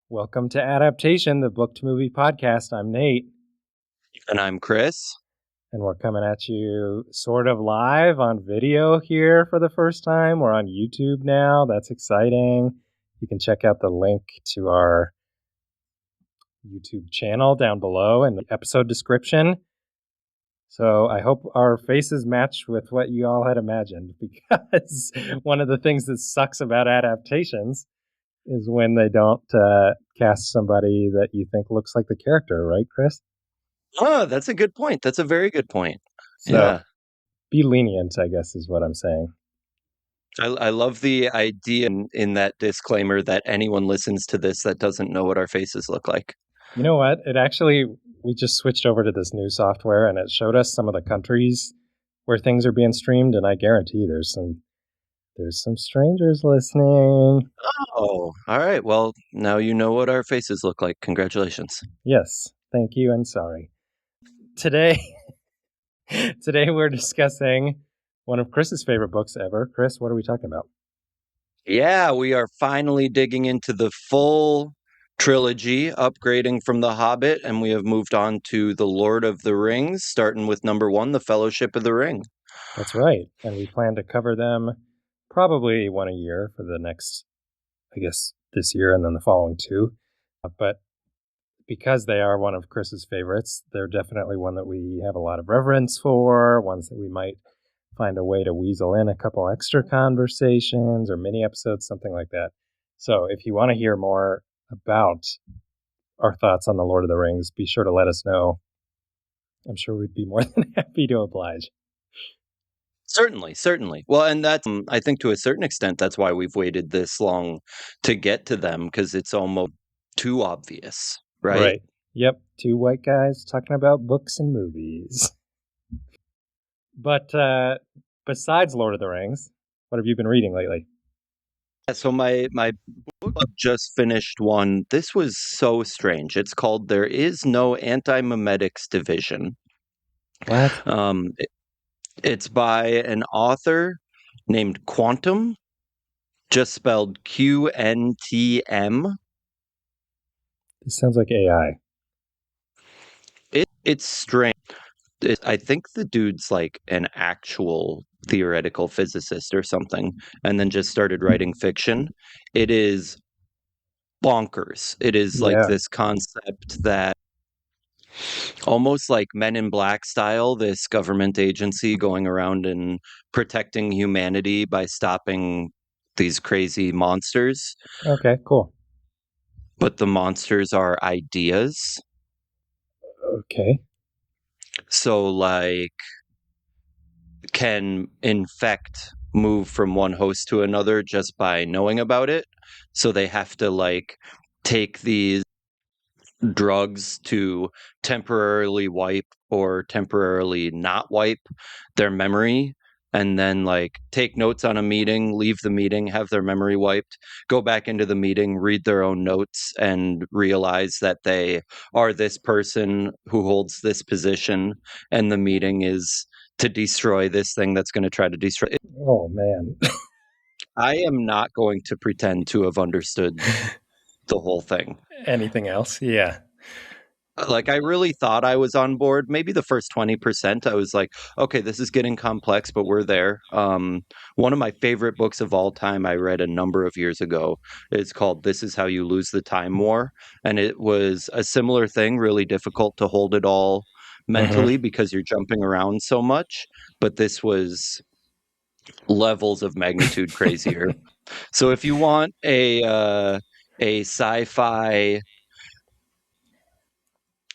Welcome to Adaptation, the book to movie podcast. I'm Nate. And I'm Chris. And we're coming at you sort of live on video here for the first time. We're on YouTube now. That's exciting. You can check out the link to our YouTube channel down below in the episode description. So I hope our faces match with what you all had imagined, because one of the things that sucks about adaptations is when they don't cast somebody that you think looks like the character, right, Chris? Oh, that's a good point. That's a very good point. So Yeah. Be lenient, I guess, is what I'm saying. I love the idea in that disclaimer that anyone listens to this that doesn't know what our faces look like. You know what? We just switched over to this new software, and it showed us some of the countries where things are being streamed, and I guarantee there's some strangers listening. Oh, all right. Well, now you know what our faces look like. Congratulations. Yes, thank you, and sorry. Today we're discussing one of Chris's favorite books ever. Chris, what are we talking about? Yeah, we are finally digging into the full trilogy, upgrading from The Hobbit, and we have moved on to The Lord of the Rings, starting with number 1, The Fellowship of the Ring. That's right. And we plan to cover them probably one a year for the next, I guess, this year and then the following two. But because they are one of Chris's favorites, they're definitely one that we have a lot of reverence for, ones that we might find a way to weasel in a couple extra conversations or mini episodes, something like that. So if you want to hear more about our thoughts on The Lord of the Rings, be sure to let us know. I'm sure we'd be more than happy to oblige. Certainly. Well, and that's, I think to a certain extent, that's why we've waited this long to get to them, because it's almost too obvious, right? Yep. Two white guys talking about books and movies. But besides Lord of the Rings, what have you been reading lately? So my book club just finished one. This was so strange. It's called "There Is No Anti-Memetics Division." What? It's by an author named Quantum, just spelled QNTM. This sounds like AI. It's strange. I think the dude's like an actual theoretical physicist or something, and then just started writing fiction. It is bonkers. It is like this concept that almost like Men in Black style, this government agency going around and protecting humanity by stopping these crazy monsters. Okay, cool. But the monsters are ideas. Okay. So like can infect move from one host to another just by knowing about it. So they have to like take these drugs to temporarily wipe or temporarily not wipe their memory, and then like take notes on a meeting, leave the meeting, have their memory wiped, go back into the meeting, read their own notes, and realize that they are this person who holds this position, and the meeting is to destroy this thing that's going to try to destroy it. Oh, man. I am not going to pretend to have understood the whole thing. Anything else? Yeah. Like, I really thought I was on board. Maybe the first 20%, I was like, okay, this is getting complex, but we're there. One of my favorite books of all time I read a number of years ago. It's called This Is How You Lose the Time War. And it was a similar thing, really difficult to hold it all mentally because you're jumping around so much. But this was levels of magnitude crazier. So if you want a sci-fi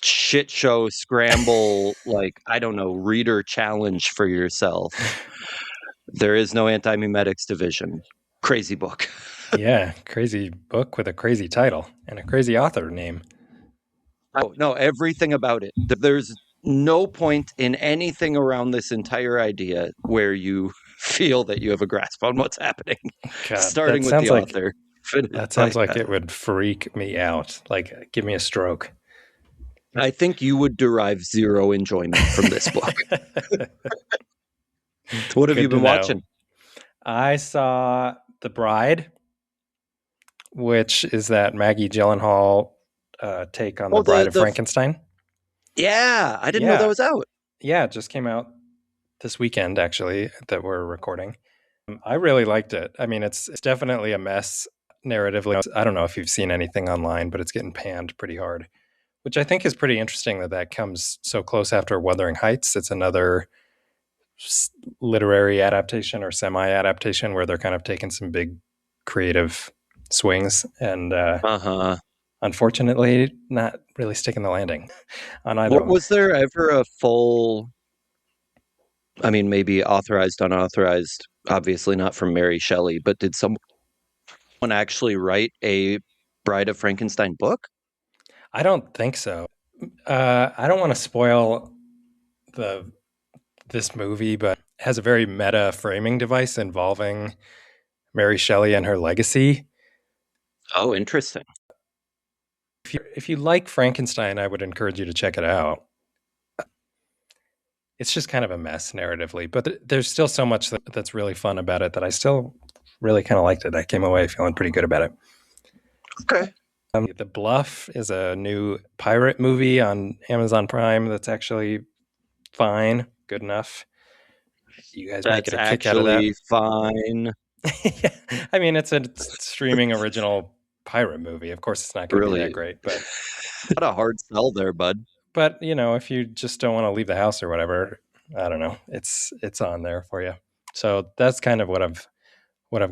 shit show scramble, like, I don't know, reader challenge for yourself, There Is No Anti-Memetics Division. Crazy book. Yeah, crazy book with a crazy title and a crazy author name. Oh, no, everything about it. There's no point in anything around this entire idea where you feel that you have a grasp on what's happening. God, starting with the author. That sounds like it would freak me out. Like, give me a stroke. I think you would derive zero enjoyment from this book. What have you been watching? I saw The Bride which is that Maggie Gyllenhaal take on the Oh, Bride of Frankenstein. yeah, I didn't know that Yeah, was out. yeah, it just came out this weekend actually that we're recording. I really liked it. I mean, it's definitely a mess narratively. I don't know if you've seen anything online, but it's getting panned pretty hard, which I think is pretty interesting that that comes so close after Wuthering Heights. It's another literary adaptation or semi-adaptation where they're kind of taking some big creative swings and Uh-huh. unfortunately not really sticking the landing on either of them. Was there ever a full, I mean, maybe authorized, unauthorized, obviously not from Mary Shelley, but did someone actually write a Bride of Frankenstein book? I don't think so. I don't want to spoil the this movie, but it has a very meta framing device involving Mary Shelley and her legacy. Oh, interesting. If you like Frankenstein, I would encourage you to check it out. It's just kind of a mess narratively, but there's still so much that's really fun about it that I still really kind of liked it. I came away feeling pretty good about it. Okay. The Bluff is a new pirate movie on Amazon Prime that's actually fine, good enough. You guys might That's get a kick out of that. actually fine. Yeah. I mean, it's a streaming original pirate movie. Of course, it's not going to be that Really, great, but not a hard sell there, bud. you know, if you just don't want to leave the house or whatever, I don't know, it's on there for you. So that's kind of what I've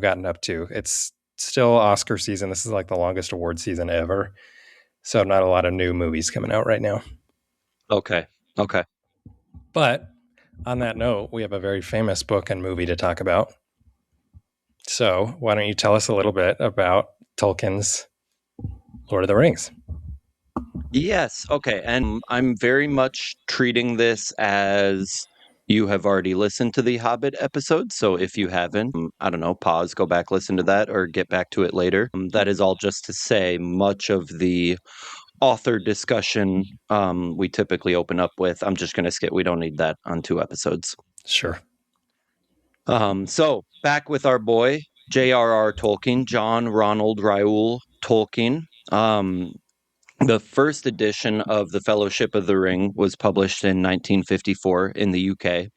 gotten up to. It's still Oscar season. This is like the longest award season ever. So not a lot of new movies coming out right now. Okay. Okay. But on that note, we have a very famous book and movie to talk about. So why don't you tell us a little bit about Tolkien's Lord of the Rings? Yes. Okay. And I'm very much treating this as you have already listened to the Hobbit episode. So if you haven't, I don't know, pause, go back, listen to that, or get back to it later. That is all just to say much of the author discussion we typically open up with. I'm just going to skip. We don't need that on 2 episodes. Sure. So back with our boy, J.R.R. Tolkien, John Ronald Reuel Tolkien. The first edition of The Fellowship of the Ring was published in 1954 in the UK.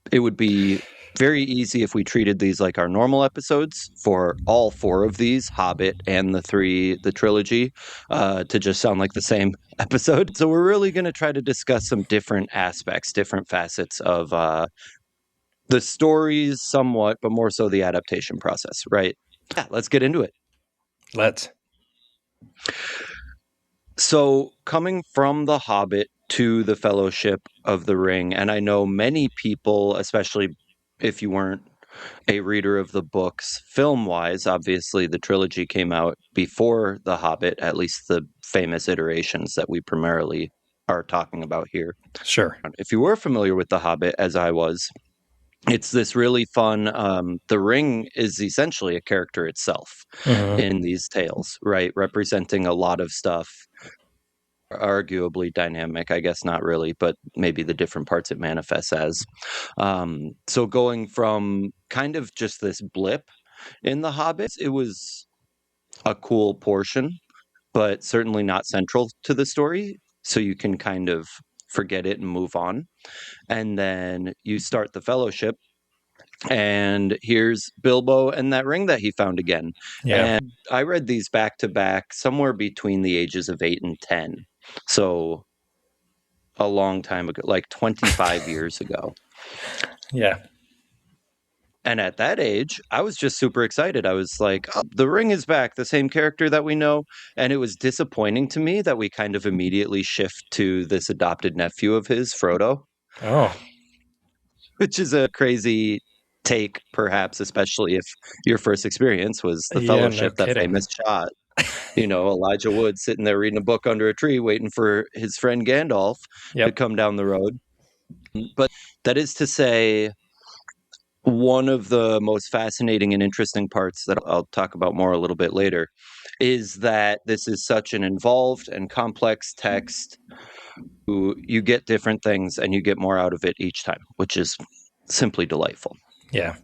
It would be very easy if we treated these like our normal episodes for all 4 of these, Hobbit and the trilogy, to just sound like the same episode. So we're really going to try to discuss some different aspects, different facets of the stories somewhat, but more so the adaptation process, right? Yeah, let's get into it. Let's. So, coming from The Hobbit to The Fellowship of the Ring, and I know many people, especially if you weren't a reader of the books, film wise, obviously the trilogy came out before The Hobbit, at least the famous iterations that we primarily are talking about here. Sure. If you were familiar with The Hobbit, as I was, it's this really fun. The ring is essentially a character itself in these tales, right? Representing a lot of stuff, arguably dynamic, I guess not really, but maybe the different parts it manifests as. So going from kind of just this blip in The Hobbit, it was a cool portion, but certainly not central to the story. So you can kind of forget it and move on. And then you start the Fellowship, and here's Bilbo and that ring that he found again. Yeah. And I read these back to back somewhere between the ages of 8 and 10. So a long time ago, like 25 years ago. Yeah. And at that age, I was just super excited. I was like, oh, the ring is back, the same character that we know. And it was disappointing to me that we kind of immediately shift to this adopted nephew of his, Frodo. Oh. Which is a crazy take, perhaps, especially if your first experience was the Yeah, no Fellowship, that kidding. famous shot. Elijah Wood sitting there reading a book under a tree, waiting for his friend Gandalf to Yep. come down the road. But that is to say, one of the most fascinating and interesting parts that I'll talk about more a little bit later is that this is such an involved and complex text. You get different things and you get more out of it each time, which is simply delightful. Yeah.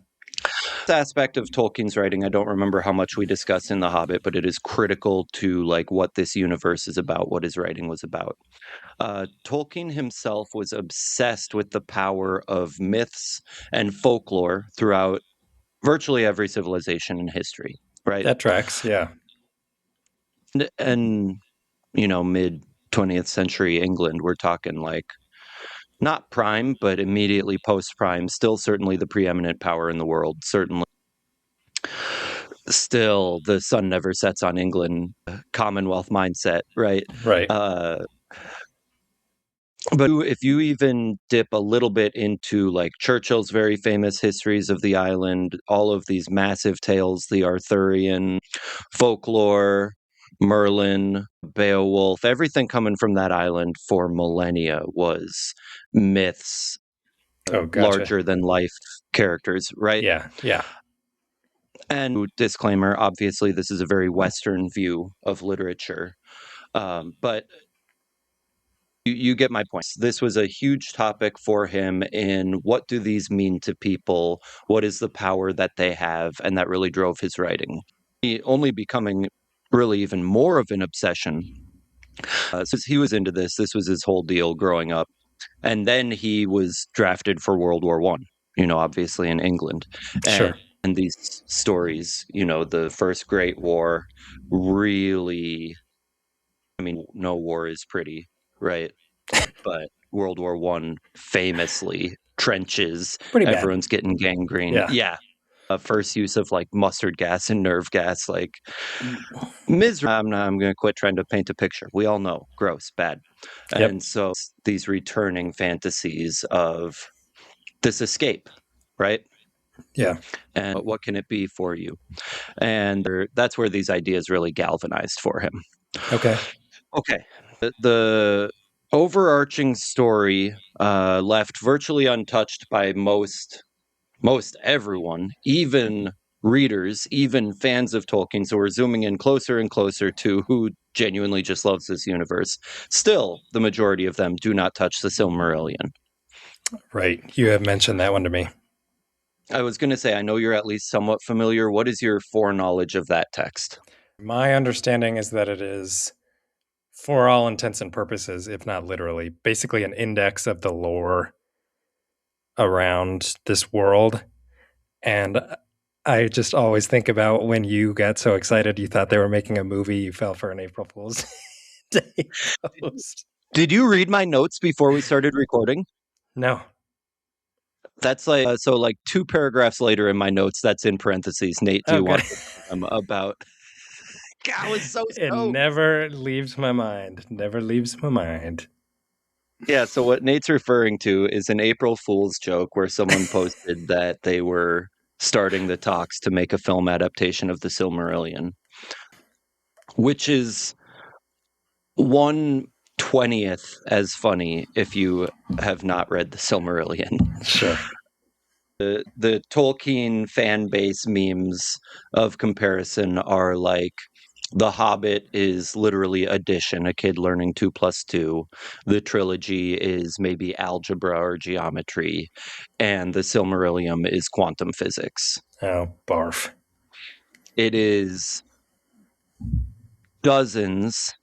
aspect of Tolkien's writing, I don't remember how much we discussed in The Hobbit, but it is critical to like what this universe is about, what his writing was about. Tolkien himself was obsessed with the power of myths and folklore throughout virtually every civilization in history, right? That tracks, yeah. And mid 20th century England, we're talking like not prime, but immediately post prime, still certainly the preeminent power in the world, certainly still the sun never sets on England, Commonwealth mindset, right? Right. But if you even dip a little bit into like Churchill's very famous histories of the island, all of these massive tales, the Arthurian folklore, Merlin, Beowulf, everything coming from that island for millennia was myths, Oh, gotcha. larger than life characters, right? Yeah, yeah. And disclaimer, obviously, this is a very Western view of literature. But you get my point. This was a huge topic for him in what do these mean to people? What is the power that they have? And that really drove his writing. He only becoming really even more of an obsession. So he was into this. This was his whole deal growing up. And then he was drafted for World War One, obviously in England. Sure. And these stories, the First Great War really, I mean, no war is pretty, right? But World War One famously trenches, Pretty bad. everyone's getting gangrene. Yeah. First use of like mustard gas and nerve gas, like misery. I'm going to quit trying to paint a picture. We all know, gross, bad. Yep. And so these returning fantasies of this escape, right? Yeah. And what can it be for you? And that's where these ideas really galvanized for him. Okay. The overarching story left virtually untouched by most everyone, even readers, even fans of Tolkien. So we're zooming in closer and closer to who genuinely just loves this universe. Still, the majority of them do not touch the Silmarillion. Right. You have mentioned that one to me. I was going to say, I know you're at least somewhat familiar. What is your foreknowledge of that text? My understanding is that it is, for all intents and purposes, if not literally, basically an index of the lore around this world. And I just always think about when you got so excited you thought they were making a movie, you fell for an April Fool's Day post. Did you read my notes before we started recording? No. That's like so like 2 paragraphs later in my notes, that's in parentheses. Nate, do you want to tell them about? God, I was so It stoked. never leaves my mind. Never leaves my mind. Yeah, so what Nate's referring to is an April Fool's joke where someone posted that they were starting the talks to make a film adaptation of the Silmarillion, which is 1/20th as funny if you have not read the Silmarillion. Sure. The Tolkien fan base memes of comparison are like The Hobbit is literally addition, a kid learning 2 plus 2. The trilogy is maybe algebra or geometry, and the Silmarillion is quantum physics. Oh, barf. It is dozens,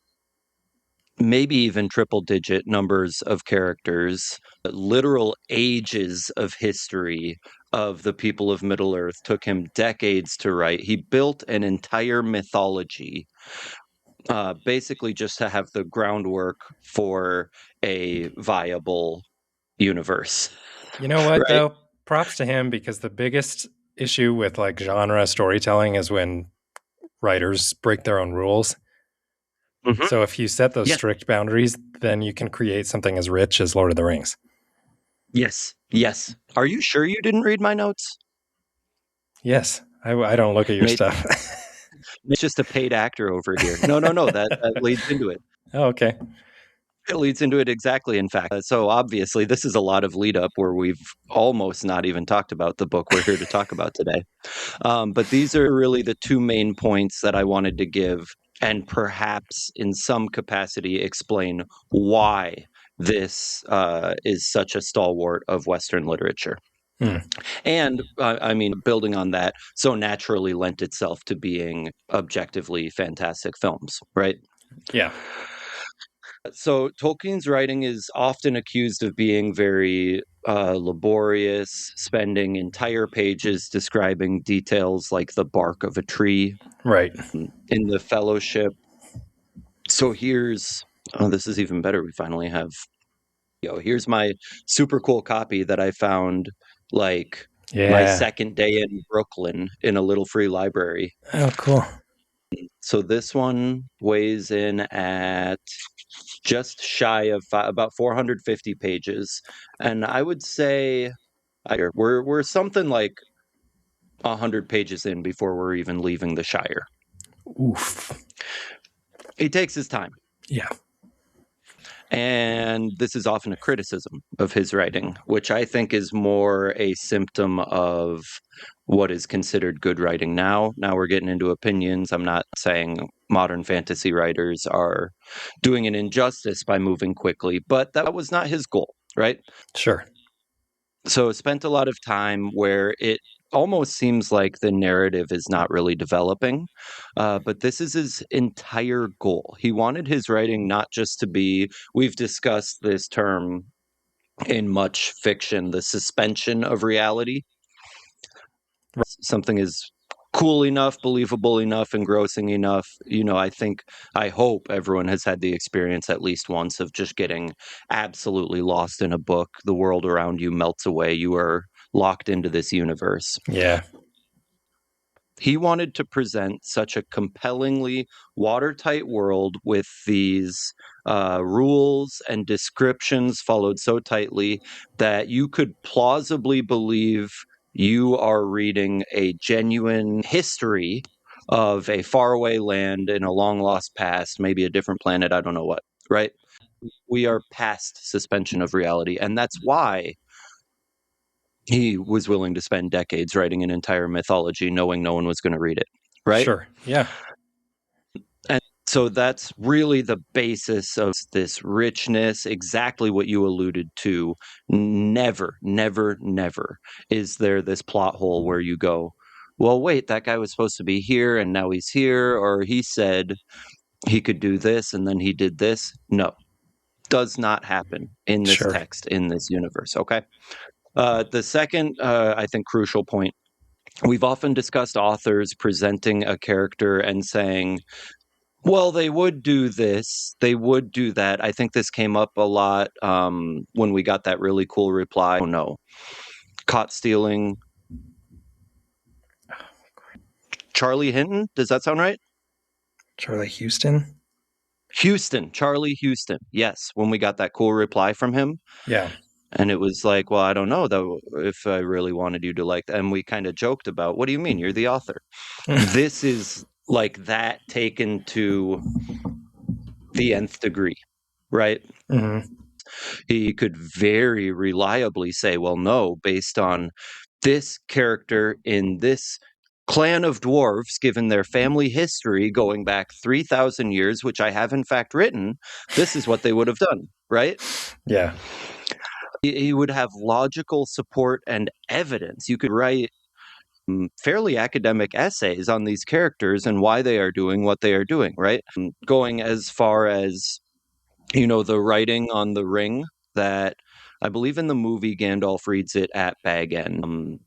maybe even triple-digit numbers of characters, literal ages of history of the people of Middle-earth. Took him decades to write. He built an entire mythology, basically just to have the groundwork for a viable universe. You know what, Right? though? Props to him, because the biggest issue with like genre storytelling is when writers break their own rules. Mhm. So if you set those Yes. strict boundaries, then you can create something as rich as Lord of the Rings. Yes. Are you sure you didn't read my notes? Yes. I don't look at your Nate- stuff. It's just a paid actor over here. No, that leads into it. Oh, okay. It leads into it exactly, in fact. So obviously, this is a lot of lead up where we've almost not even talked about the book we're here to talk about today. But these are really the 2 main points that I wanted to give, and perhaps in some capacity explain why this is such a stalwart of Western literature. And I mean, building on that, so naturally lent itself to being objectively fantastic films, right? Yeah. So Tolkien's writing is often accused of being very laborious, spending entire pages describing details like the bark of a tree Right. in the Fellowship. So this is even better. We finally have, here's my super cool copy that I found like my Yeah. second day in Brooklyn in a little free library. Oh, cool. So this one weighs in at just shy of about 450 pages, and I would say we're something like 100 pages in before we're even leaving the Shire. Oof. He takes his time. Yeah. And this is often a criticism of his writing, which I think is more a symptom of what is considered good writing now. Now we're getting into opinions. I'm not saying modern fantasy writers are doing an injustice by moving quickly, but that was not his goal, right? Sure. So spent a lot of time where it almost seems like the narrative is not really developing, but this is his entire goal. He wanted his writing not just to be, we've discussed this term in much fiction, the suspension of reality. Something is cool enough, believable enough, engrossing enough. I hope everyone has had the experience at least once of just getting absolutely lost in a book. The world around you melts away. You are locked into this universe. Yeah. He wanted to present such a compellingly watertight world with these rules and descriptions followed so tightly that you could plausibly believe you are reading a genuine history of a faraway land in a long lost past, maybe a different planet, I don't know what, right? We are past suspension of reality. And that's why he was willing to spend decades writing an entire mythology knowing no one was going to read it, right? Sure. Yeah. And so that's really the basis of this richness, exactly what you alluded to. Never, never, never is there this plot hole where you go, well, wait, that guy was supposed to be here and now he's here, or he said he could do this and then he did this. No, does not happen in this Sure. text, in this universe, okay? The second, I think, crucial point, we've often discussed authors presenting a character and saying, well, they would do this, they would do that. I think this came up a lot when we got that really cool reply. Oh, no. Caught stealing. Charlie Hinton? Does that sound right? Charlie Houston? Charlie Houston. Yes, when we got that cool reply from him. Yeah. And it was like, well, I don't know though if I really wanted you to like that. And we kind of joked about, what do you mean? You're the author. This is like that taken to the nth degree, right? Mm-hmm. He could very reliably say, well, no, based on this character in this clan of dwarves, given their family history going back 3,000 years, which I have in fact written, this is what they would have done, right? Yeah. He would have logical support and evidence. You could write fairly academic essays on these characters and why they are doing what they are doing, right? Going as far as, the writing on the ring that I believe in the movie Gandalf reads it at Bag End.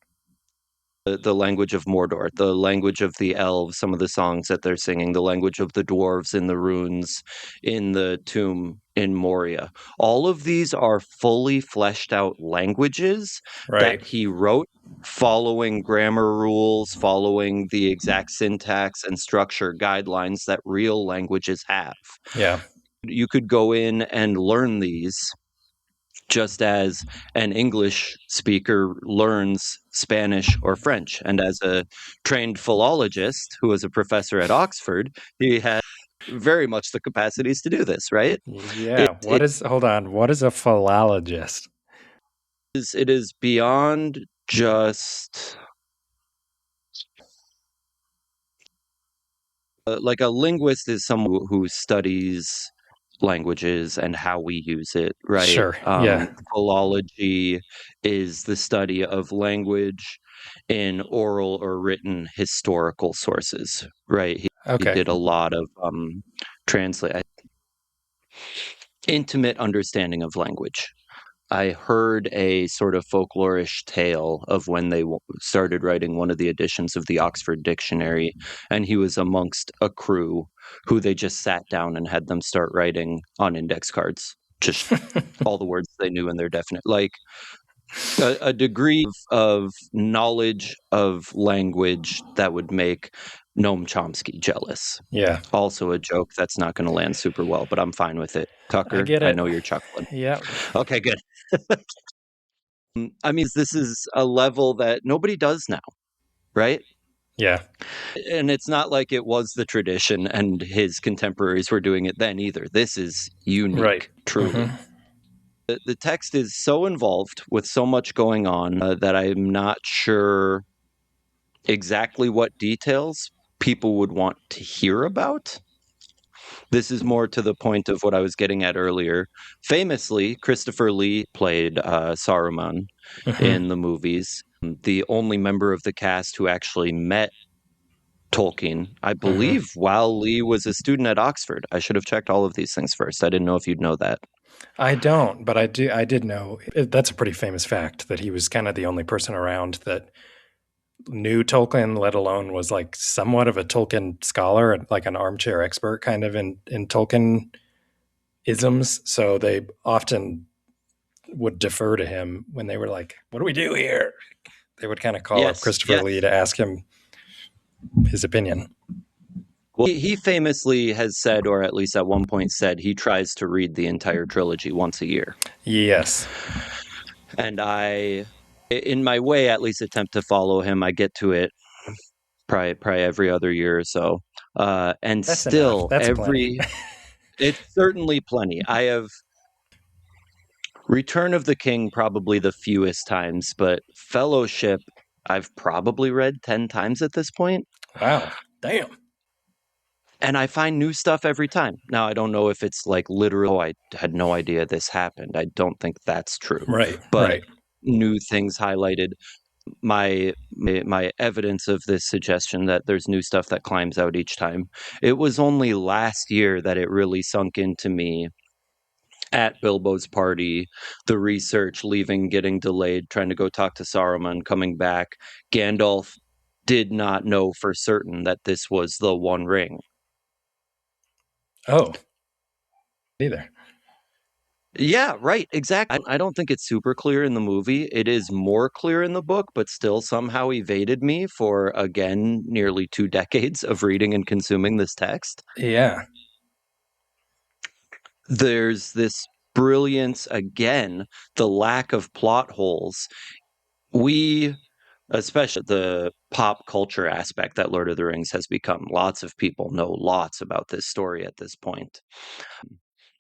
The language of Mordor, the language of the elves, some of the songs that they're singing, the language of the dwarves in the runes in the tomb in Moria. All of these are fully fleshed out languages Right. that he wrote following grammar rules, following the exact syntax and structure guidelines that real languages have. Yeah. You could go in and learn these just as an English speaker learns Spanish or French. And as a trained philologist who was a professor at Oxford, he had very much the capacities to do this, right? Yeah. Hold on. What is a philologist? It is beyond just like a linguist is someone who studies languages and how we use it, right? Sure. Yeah. Philology is the study of language in oral or written historical sources, right? He Okay. did a lot of translate intimate understanding of language. I heard a sort of folklorish tale of when they started writing one of the editions of the Oxford Dictionary, and he was amongst a crew who they just sat down and had them start writing on index cards, just all the words they knew in their definite, like a degree of knowledge of language that would make Noam Chomsky jealous. Yeah. Also a joke that's not going to land super well, but I'm fine with it. I Tucker, get I it. know you're chuckling. Yeah. Okay, good. I mean, this is a level that nobody does now, right? Yeah. And it's not like it was the tradition and his contemporaries were doing it then either. This is Right. unique, truly. The text is so involved with so much going on that I'm not sure exactly what details people would want to hear about. This is more to the point of what I was getting at earlier. Famously, Christopher Lee played Saruman in the movies, the only member of the cast who actually met Tolkien, I believe, while Lee was a student at Oxford. I should have checked all of these things first. I didn't know if you'd know that. I don't, but I do. I did know that's a pretty famous fact that he was kind of the only person around that knew Tolkien, let alone was like somewhat of a Tolkien scholar, like an armchair expert kind of in Tolkien isms. So they often would defer to him when they were like, "What do we do here?" They would kind of call up Yes, Christopher yes. Lee to ask him his opinion. Well, he famously has said, or at least at one point said, he tries to read the entire trilogy once a year. Yes. And I, in my way, at least attempt to follow him. I get to it probably every other year or so. And That's enough. still, That's plenty. it's certainly plenty. I have Return of the King probably the fewest times, but Fellowship I've probably read 10 times at this point. Wow. Damn. And I find new stuff every time. Now, I don't know if it's like literal, I had no idea this happened. I don't think that's true. Right. But Right. new things highlighted. My evidence of this suggestion that there's new stuff that climbs out each time. It was only last year that it really sunk into me at Bilbo's party, the research leaving, getting delayed, trying to go talk to Saruman, coming back. Gandalf did not know for certain that this was the One Ring. Oh, either. Yeah, right, exactly. I don't think it's super clear in the movie. It is more clear in the book, but still somehow evaded me for, again, nearly 2 decades of reading and consuming this text. Yeah. There's this brilliance, again, the lack of plot holes. We, especially the pop culture aspect that Lord of the Rings has become, lots of people know lots about this story at this point.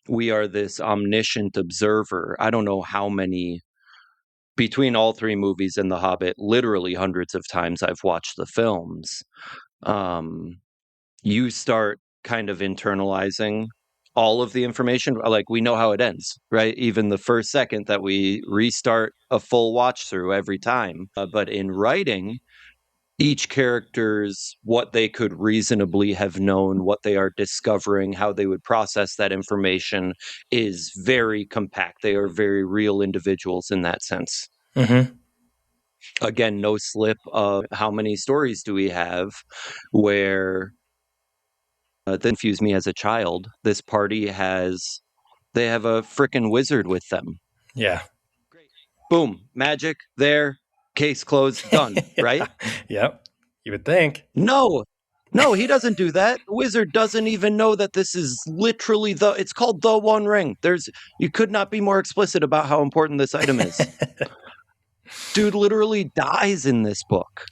We are this omniscient observer. I don't know how many, between all 3 movies and The Hobbit, literally hundreds of times I've watched the films. You start kind of internalizing all of the information. Like, we know how it ends, right? Even the first second that we restart a full watch through every time. But in writing, each character's what they could reasonably have known, what they are discovering, how they would process that information is very compact. They are very real individuals in that sense. Again, no slip of how many stories do we have where that confused me as a child. This party they have a frickin' wizard with them. Yeah. Great. Boom, magic there, case closed, done, right? Yep. You would think. No, he doesn't do that. The wizard doesn't even know that this is literally it's called the One Ring. You could not be more explicit about how important this item is. Dude literally dies in this book.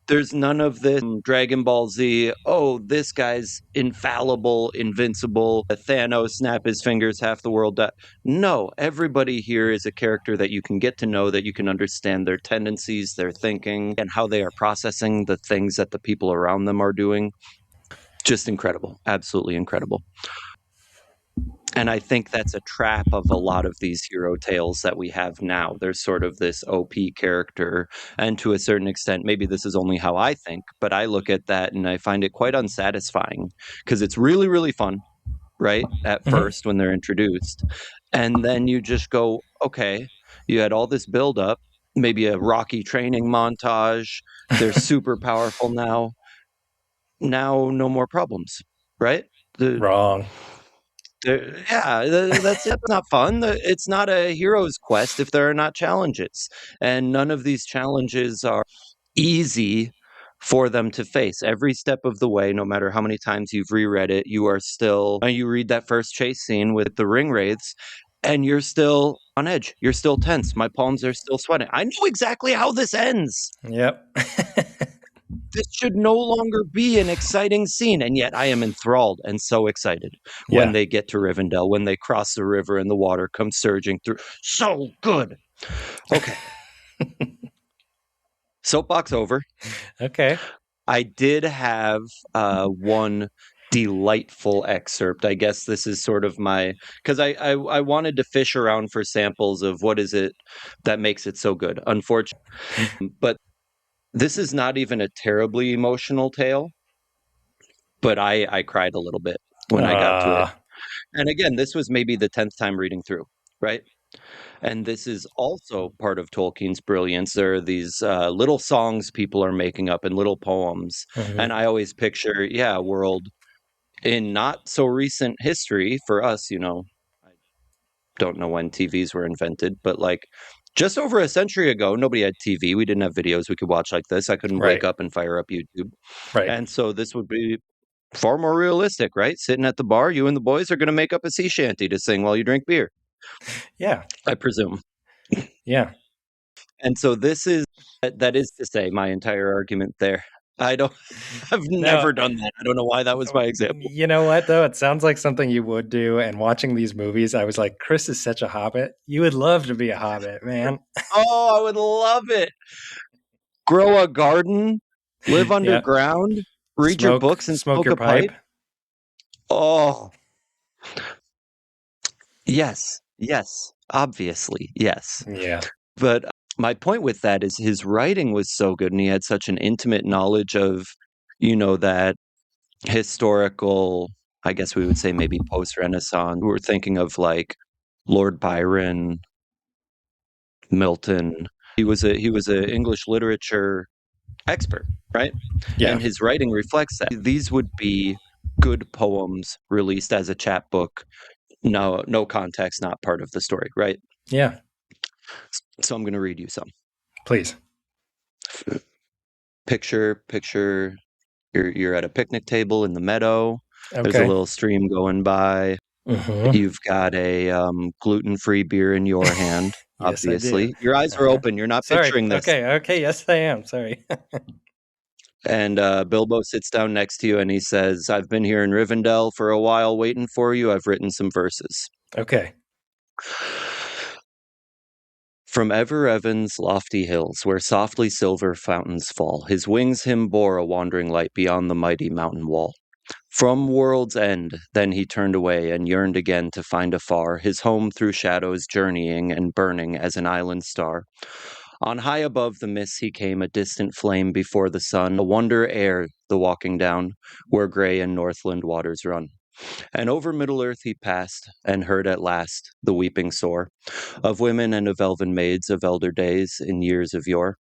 There's none of this Dragon Ball Z, oh, this guy's infallible, invincible, Thanos snap his fingers, half the world died. No, everybody here is a character that you can get to know, that you can understand their tendencies, their thinking, and how they are processing the things that the people around them are doing. Just incredible. Absolutely incredible. And I think that's a trap of a lot of these hero tales that we have now. There's sort of this OP character, and to a certain extent, maybe this is only how I think, but I look at that and I find it quite unsatisfying because it's really, really fun, right? At first when they're introduced. And then you just go, okay, you had all this buildup, maybe a rocky training montage. They're super powerful now. Now, no more problems, right? The Wrong. that's not fun. It's not a hero's quest if there are not challenges. And none of these challenges are easy for them to face. Every step of the way, no matter how many times you've reread it, you are still, you read that first chase scene with the ring wraiths, and you're still on edge. You're still tense. My palms are still sweating. I know exactly how this ends. Yep. This should no longer be an exciting scene, and yet I am enthralled and so excited when they get to Rivendell, when they cross the river and the water comes surging through. So good. Okay. Soapbox over. Okay. I did have one delightful excerpt. I guess this is sort of my, because I wanted to fish around for samples of what is it that makes it so good. Unfortunately, but this is not even a terribly emotional tale, but I cried a little bit when I got to it. And again, this was maybe the 10th time reading through, right? And this is also part of Tolkien's brilliance. There are these little songs people are making up and little poems. And I always picture, a world in not so recent history for us, I don't know when TVs were invented, but like just over a century ago, nobody had TV. We didn't have videos we could watch like this. I couldn't wake up and fire up YouTube. Right. And so this would be far more realistic, right? Sitting at the bar, you and the boys are going to make up a sea shanty to sing while you drink beer. Yeah. I presume. Yeah. And so that is to say my entire argument there. I've No, never done that. I don't know why that was my example. You know what, though? It sounds like something you would do. And watching these movies, I was like, Chris is such a hobbit. You would love to be a hobbit, man. Oh, I would love it. Grow a garden, live Yep. underground, read your books and smoke your a pipe. Oh, yes, obviously, yes. Yeah. But my point with that is his writing was so good, and he had such an intimate knowledge of, that historical, I guess we would say maybe post-Renaissance. We're thinking of like Lord Byron, Milton. He was a English literature expert, right? Yeah. And his writing reflects that. These would be good poems released as a chapbook. No context, not part of the story, right? Yeah. So I'm going to read you some. Please. Picture you're at a picnic table in the meadow. Okay. There's a little stream going by. You've got a gluten-free beer in your hand, Yes, obviously. I do. Your eyes are open. You're not picturing this. Okay. Yes, I am. Sorry. And Bilbo sits down next to you and he says, I've been here in Rivendell for a while waiting for you. I've written some verses. Okay. From Ever Evan's lofty hills, where softly silver fountains fall, his wings him bore a wandering light beyond the mighty mountain wall. From world's end, then he turned away and yearned again to find afar his home through shadows, journeying and burning as an island star. On high above the mists he came, a distant flame before the sun, a wonder ere the walking down, where grey and Northland waters run. And over Middle-earth he passed, and heard at last the weeping sore of women and of elven maids of elder days in years of yore.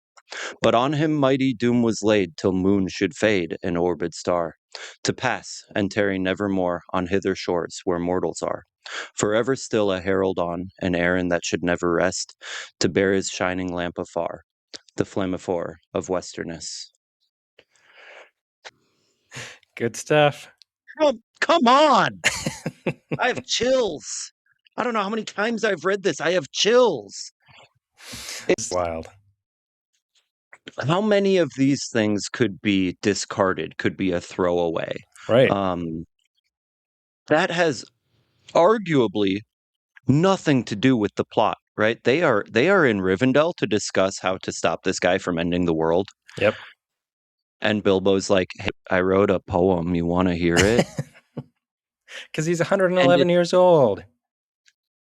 But on him mighty doom was laid, till moon should fade, an orbed star, to pass and tarry nevermore on hither shores where mortals are. Forever still a herald on, an errand that should never rest, to bear his shining lamp afar, the flamophore of westerness. Good stuff. Come on! I have chills. I don't know how many times I've read this. I have chills. It's wild. How many of these things could be discarded, could be a throwaway? Right. That has arguably nothing to do with the plot, right? They are in Rivendell to discuss how to stop this guy from ending the world. Yep. And Bilbo's like, hey, I wrote a poem. You want to hear it? Because he's 111 years old.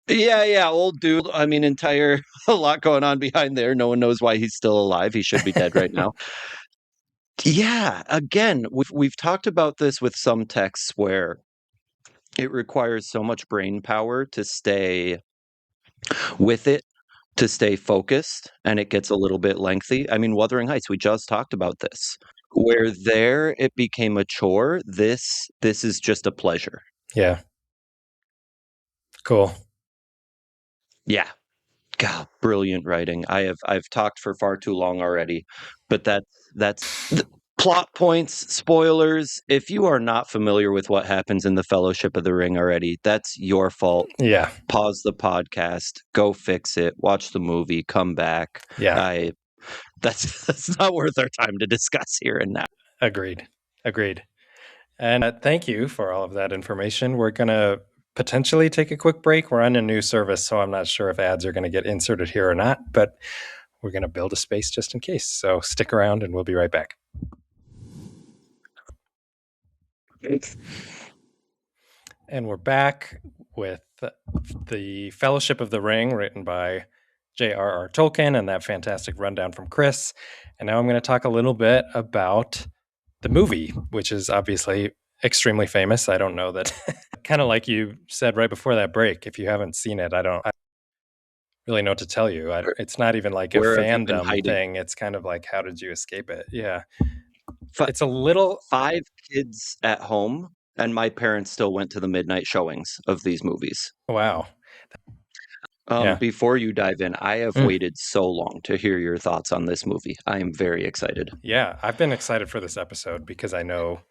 Yeah, old dude. I mean, a lot going on behind there. No one knows why he's still alive. He should be dead right now. Yeah, again, we've talked about this with some texts where it requires so much brain power to stay with it, to stay focused, and it gets a little bit lengthy. I mean, Wuthering Heights, we just talked about this. Where there it became a chore, this is just a pleasure. Yeah. Cool. Yeah. God, brilliant writing. I've talked for far too long already, but that's plot points, spoilers. If you are not familiar with what happens in the Fellowship of the Ring already, that's your fault. Yeah. Pause the podcast, go fix it, watch the movie, come back. Yeah. That's not worth our time to discuss here and now. Agreed. And thank you for all of that information. We're going to potentially take a quick break. We're on a new service, so I'm not sure if ads are going to get inserted here or not, but we're going to build a space just in case. So stick around and we'll be right back. And we're back with the Fellowship of the Ring, written by J.R.R. Tolkien, and that fantastic rundown from Chris. And now I'm going to talk a little bit about the movie, which is obviously extremely famous. I don't know that, kind of like you said right before that break, if you haven't seen it, I don't really know what to tell you. It's not even like a fandom thing. It's kind of like, how did you escape it? Yeah. It's a little... 5 kids at home, and my parents still went to the midnight showings of these movies. Wow. Before you dive in, I have waited so long to hear your thoughts on this movie. I am very excited. Yeah, I've been excited for this episode because I know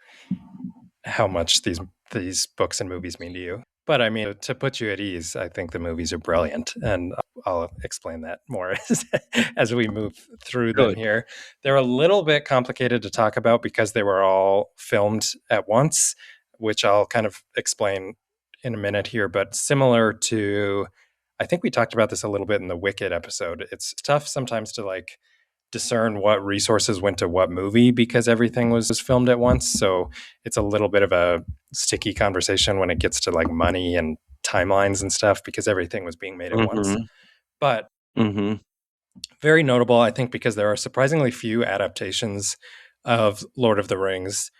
how much these books and movies mean to you. But I mean, to put you at ease, I think the movies are brilliant, and I'll explain that more as we move through them here. They're a little bit complicated to talk about because they were all filmed at once, which I'll kind of explain in a minute here, but similar to... I think we talked about this a little bit in the Wicked episode. It's tough sometimes to like discern what resources went to what movie because everything was filmed at once. So it's a little bit of a sticky conversation when it gets to like money and timelines and stuff because everything was being made at once. But very notable, I think, because there are surprisingly few adaptations of Lord of the Rings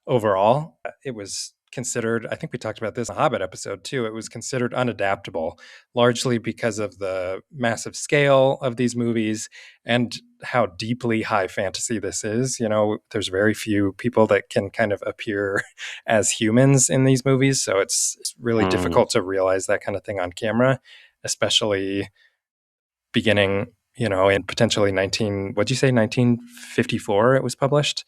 overall. It was considered, I think we talked about this in the Hobbit episode too, it was considered unadaptable, largely because of the massive scale of these movies and how deeply high fantasy this is. You know, there's very few people that can kind of appear as humans in these movies, so it's really difficult to realize that kind of thing on camera, especially beginning, you know, in potentially 1954 it was published.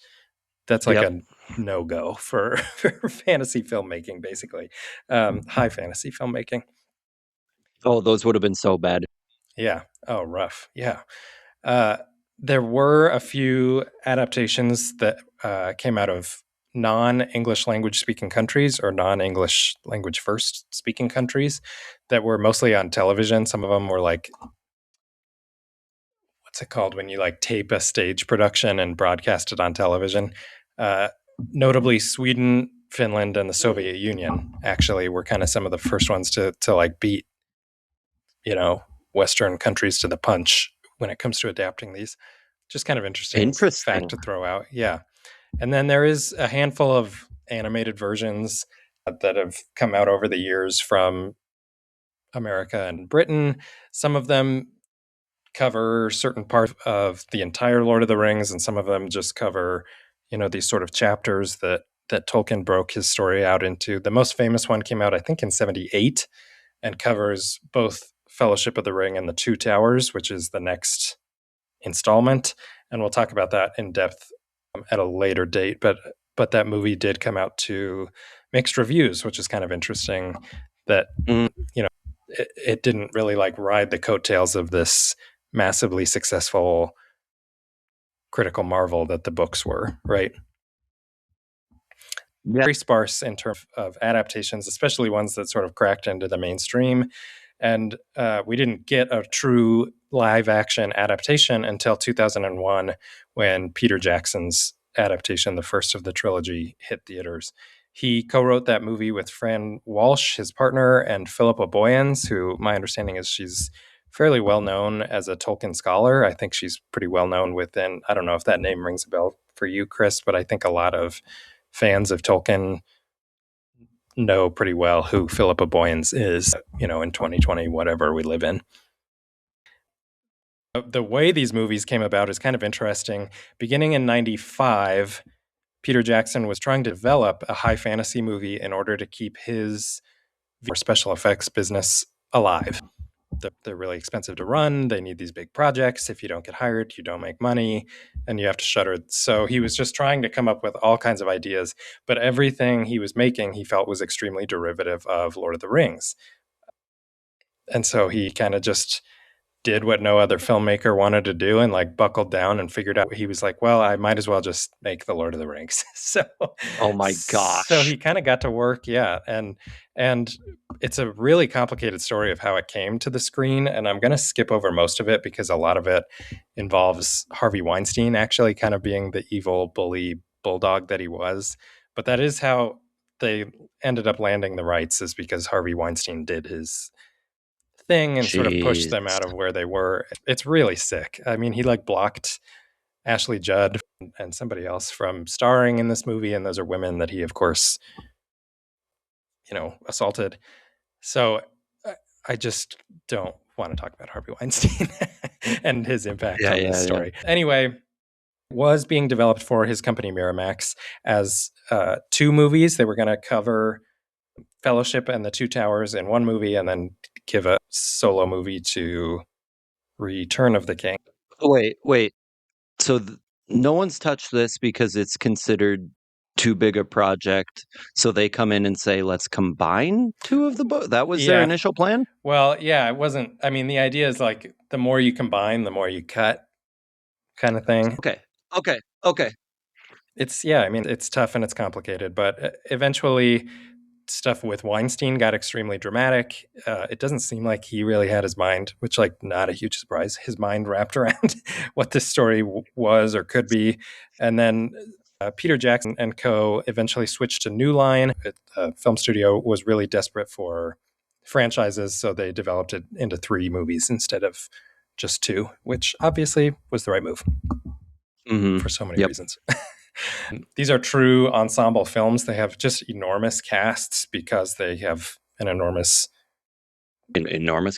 That's like a no-go for fantasy filmmaking, basically. High fantasy filmmaking. Oh, those would have been so bad. Yeah. Oh, rough. Yeah. There were a few adaptations that came out of non-English language speaking countries or non-English language first speaking countries that were mostly on television. Some of them were like... what's it called when you like tape a stage production and broadcast it on television? Notably Sweden, Finland, and the Soviet Union actually were kind of some of the first ones to like beat, you know, Western countries to the punch when it comes to adapting these. Just kind of interesting fact to throw out. Yeah. And then there is a handful of animated versions that have come out over the years from America and Britain. Some of them cover certain parts of the entire Lord of the Rings, and some of them just cover, you know, these sort of chapters that Tolkien broke his story out into. The most famous one came out, I think, in 1978 and covers both Fellowship of the Ring and the Two Towers, which is the next installment. And we'll talk about that in depth at a later date. But that movie did come out to mixed reviews, which is kind of interesting that, you know, it didn't really like ride the coattails of this massively successful critical marvel that the books were, right? Very sparse in terms of adaptations, especially ones that sort of cracked into the mainstream. And we didn't get a true live action adaptation until 2001 when Peter Jackson's adaptation, the first of the trilogy, hit theaters. He co-wrote that movie with Fran Walsh, his partner, and Philippa Boyens, who my understanding is she's fairly well known as a Tolkien scholar. I think she's pretty well known within, I don't know if that name rings a bell for you, Chris, but I think a lot of fans of Tolkien know pretty well who Philippa Boyens is, in 2020, whatever we live in. The way these movies came about is kind of interesting. Beginning in 95, Peter Jackson was trying to develop a high fantasy movie in order to keep his special effects business alive. They're really expensive to run. They need these big projects. If you don't get hired, you don't make money, and you have to shutter. So he was just trying to come up with all kinds of ideas, but everything he was making he felt was extremely derivative of Lord of the Rings. And so he kind of just did what no other filmmaker wanted to do and like buckled down and figured out. He was like, well, I might as well just make the Lord of the Rings. Oh my So gosh. he kind of got to work. Yeah. And it's a really complicated story of how it came to the screen. And I'm going to skip over most of it because a lot of it involves Harvey Weinstein actually kind of being the evil bully bulldog that he was. But that is how they ended up landing the rights, is because Harvey Weinstein did his thing and sort of pushed Jeez. them out of where they were. It's really sick. I mean, he like blocked Ashley Judd and somebody else from starring in this movie, and those are women that he, of course, assaulted. So I just don't want to talk about Harvey Weinstein and his impact on this story. Anyway, was being developed for his company Miramax as 2 movies. They were going to cover Fellowship and the Two Towers in one movie, and then give a solo movie to Return of the King. Wait. So no one's touched this because it's considered too big a project. So they come in and say, let's combine 2 of the books. That was their initial plan? Well, yeah, it wasn't. I mean, the idea is like the more you combine, the more you cut, kind of thing. Okay. It's tough and it's complicated, but eventually stuff with Weinstein got extremely dramatic. It doesn't seem like he really had his mind, which, like, not a huge surprise, his mind wrapped around what this story was or could be. And then Peter Jackson and co. eventually switched to New Line. The film studio was really desperate for franchises, so they developed it into 3 movies instead of just 2, which obviously was the right move for so many reasons. These are true ensemble films. They have just enormous casts because they have an enormous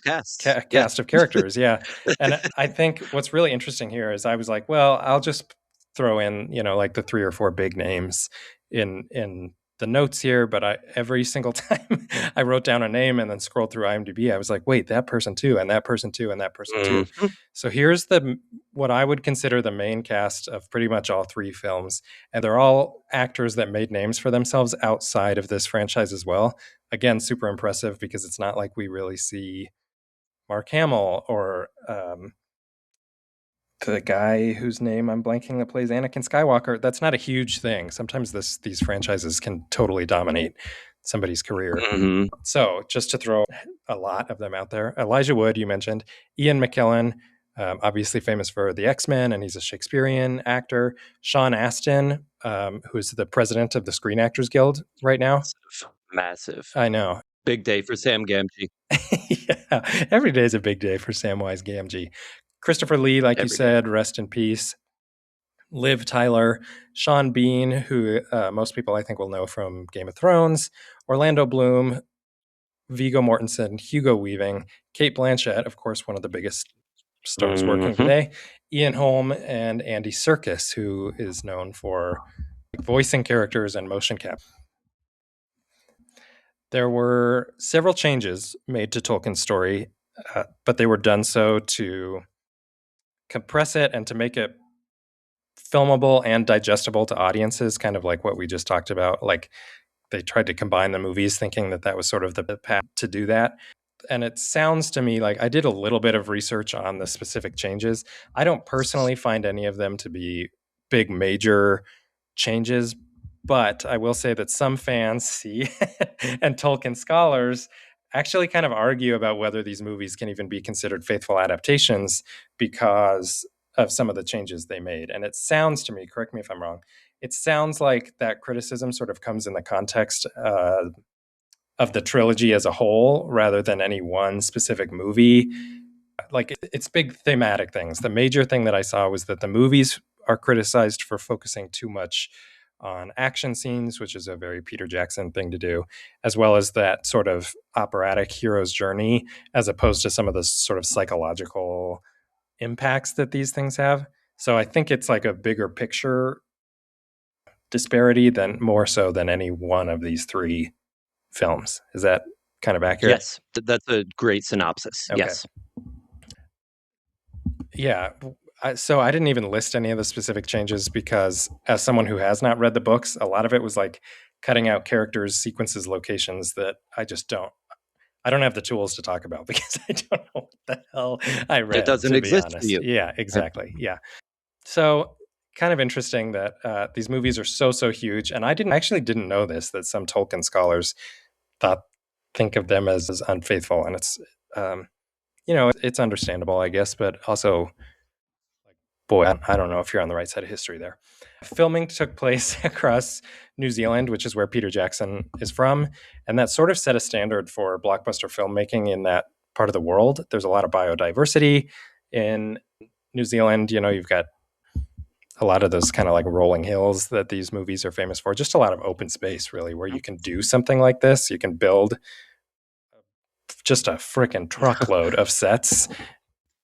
cast of characters. Yeah. And I think what's really interesting here is I was like, well, I'll just throw in, like the 3 or 4 big names in the notes here, but every single time I wrote down a name and then scrolled through IMDb, I was like, wait, that person too, and that person too, and that person too. So here's what I would consider the main cast of pretty much all 3 films, and they're all actors that made names for themselves outside of this franchise as well. Again, super impressive because it's not like we really see Mark Hamill or the guy whose name I'm blanking that plays Anakin Skywalker. That's not a huge thing. Sometimes these franchises can totally dominate somebody's career. So just to throw a lot of them out there, Elijah Wood, you mentioned, Ian McKellen, obviously famous for the X-Men, and he's a Shakespearean actor. Sean Astin, who is the president of the Screen Actors Guild right now. Massive. I know. Big day for Sam Gamgee. Yeah, every day is a big day for Samwise Gamgee. Christopher Lee, like you said, rest in peace. Liv Tyler, Sean Bean, who most people I think will know from Game of Thrones, Orlando Bloom, Viggo Mortensen, Hugo Weaving, Cate Blanchett, of course, one of the biggest stars working today, Ian Holm, and Andy Serkis, who is known for voicing characters and motion cap. There were several changes made to Tolkien's story, but they were done so to compress it and to make it filmable and digestible to audiences, kind of like what we just talked about. Like, they tried to combine the movies thinking that was sort of the path to do that. And it sounds to me like I did a little bit of research on the specific changes. I don't personally find any of them to be big major changes, but I will say that some fans see and Tolkien scholars actually kind of argue about whether these movies can even be considered faithful adaptations because of some of the changes they made. And it sounds to me, correct me if I'm wrong, it sounds like that criticism sort of comes in the context of the trilogy as a whole rather than any one specific movie. Like, it's big thematic things. The major thing that I saw was that the movies are criticized for focusing too much on action scenes, which is a very Peter Jackson thing to do, as well as that sort of operatic hero's journey, as opposed to some of the sort of psychological impacts that these things have. So I think it's like a bigger picture disparity than more so than any one of these three films. Is that kind of accurate? Yes, that's a great synopsis. Okay. Yes. Yeah. So I didn't even list any of the specific changes because, as someone who has not read the books, a lot of it was like cutting out characters, sequences, locations that I don't have the tools to talk about because I don't know what the hell I read. It doesn't to be exist for honest. you. Yeah, exactly. Yeah. So kind of interesting that these movies are so huge, and I didn't know this, that some Tolkien scholars think of them as unfaithful, and it's it's understandable, I guess, but also, boy, I don't know if you're on the right side of history there. Filming took place across New Zealand, which is where Peter Jackson is from, and that sort of set a standard for blockbuster filmmaking in that part of the world. There's a lot of biodiversity in New Zealand. You've got a lot of those kind of like rolling hills that these movies are famous for. Just a lot of open space, really, where you can do something like this. You can build just a freaking truckload of sets.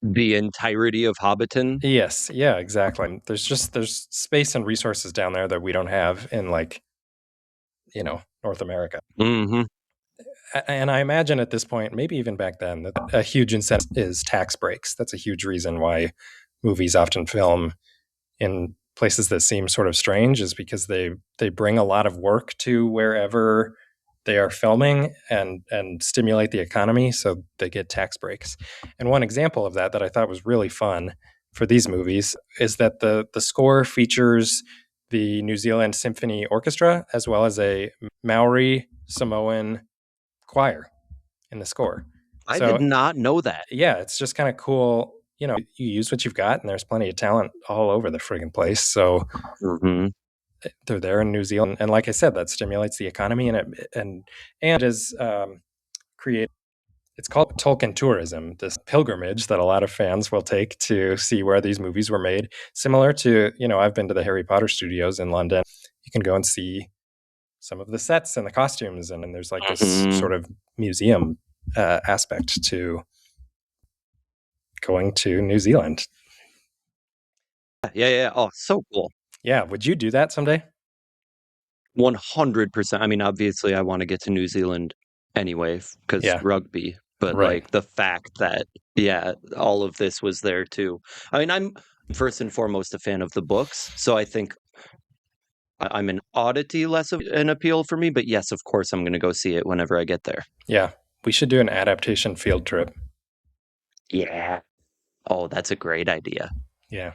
The entirety of Hobbiton. Yes, yeah, exactly. There's space and resources down there that we don't have in, like, North America. Mm-hmm. And I imagine at this point, maybe even back then, that a huge incentive is tax breaks. That's a huge reason why movies often film in places that seem sort of strange, is because they bring a lot of work to wherever they are filming and stimulate the economy, so they get tax breaks. And one example of that I thought was really fun for these movies is that the score features the New Zealand Symphony Orchestra as well as a Maori Samoan choir in the score. I did not know that. Yeah, it's just kind of cool. You use what you've got, and there's plenty of talent all over the friggin' place. So they're there in New Zealand, and like I said, that stimulates the economy, and it is create. It's called Tolkien tourism, this pilgrimage that a lot of fans will take to see where these movies were made. Similar to, I've been to the Harry Potter studios in London. You can go and see some of the sets and the costumes, and there's like this sort of museum aspect to going to New Zealand. Yeah. Oh, so cool. Yeah. Would you do that someday? 100%. I mean, obviously, I want to get to New Zealand anyway because rugby. But like the fact that, all of this was there too. I mean, I'm first and foremost a fan of the books, so I think I'm an oddity less of an appeal for me. But yes, of course, I'm going to go see it whenever I get there. Yeah, we should do an adaptation field trip. Yeah. Oh, that's a great idea. Yeah.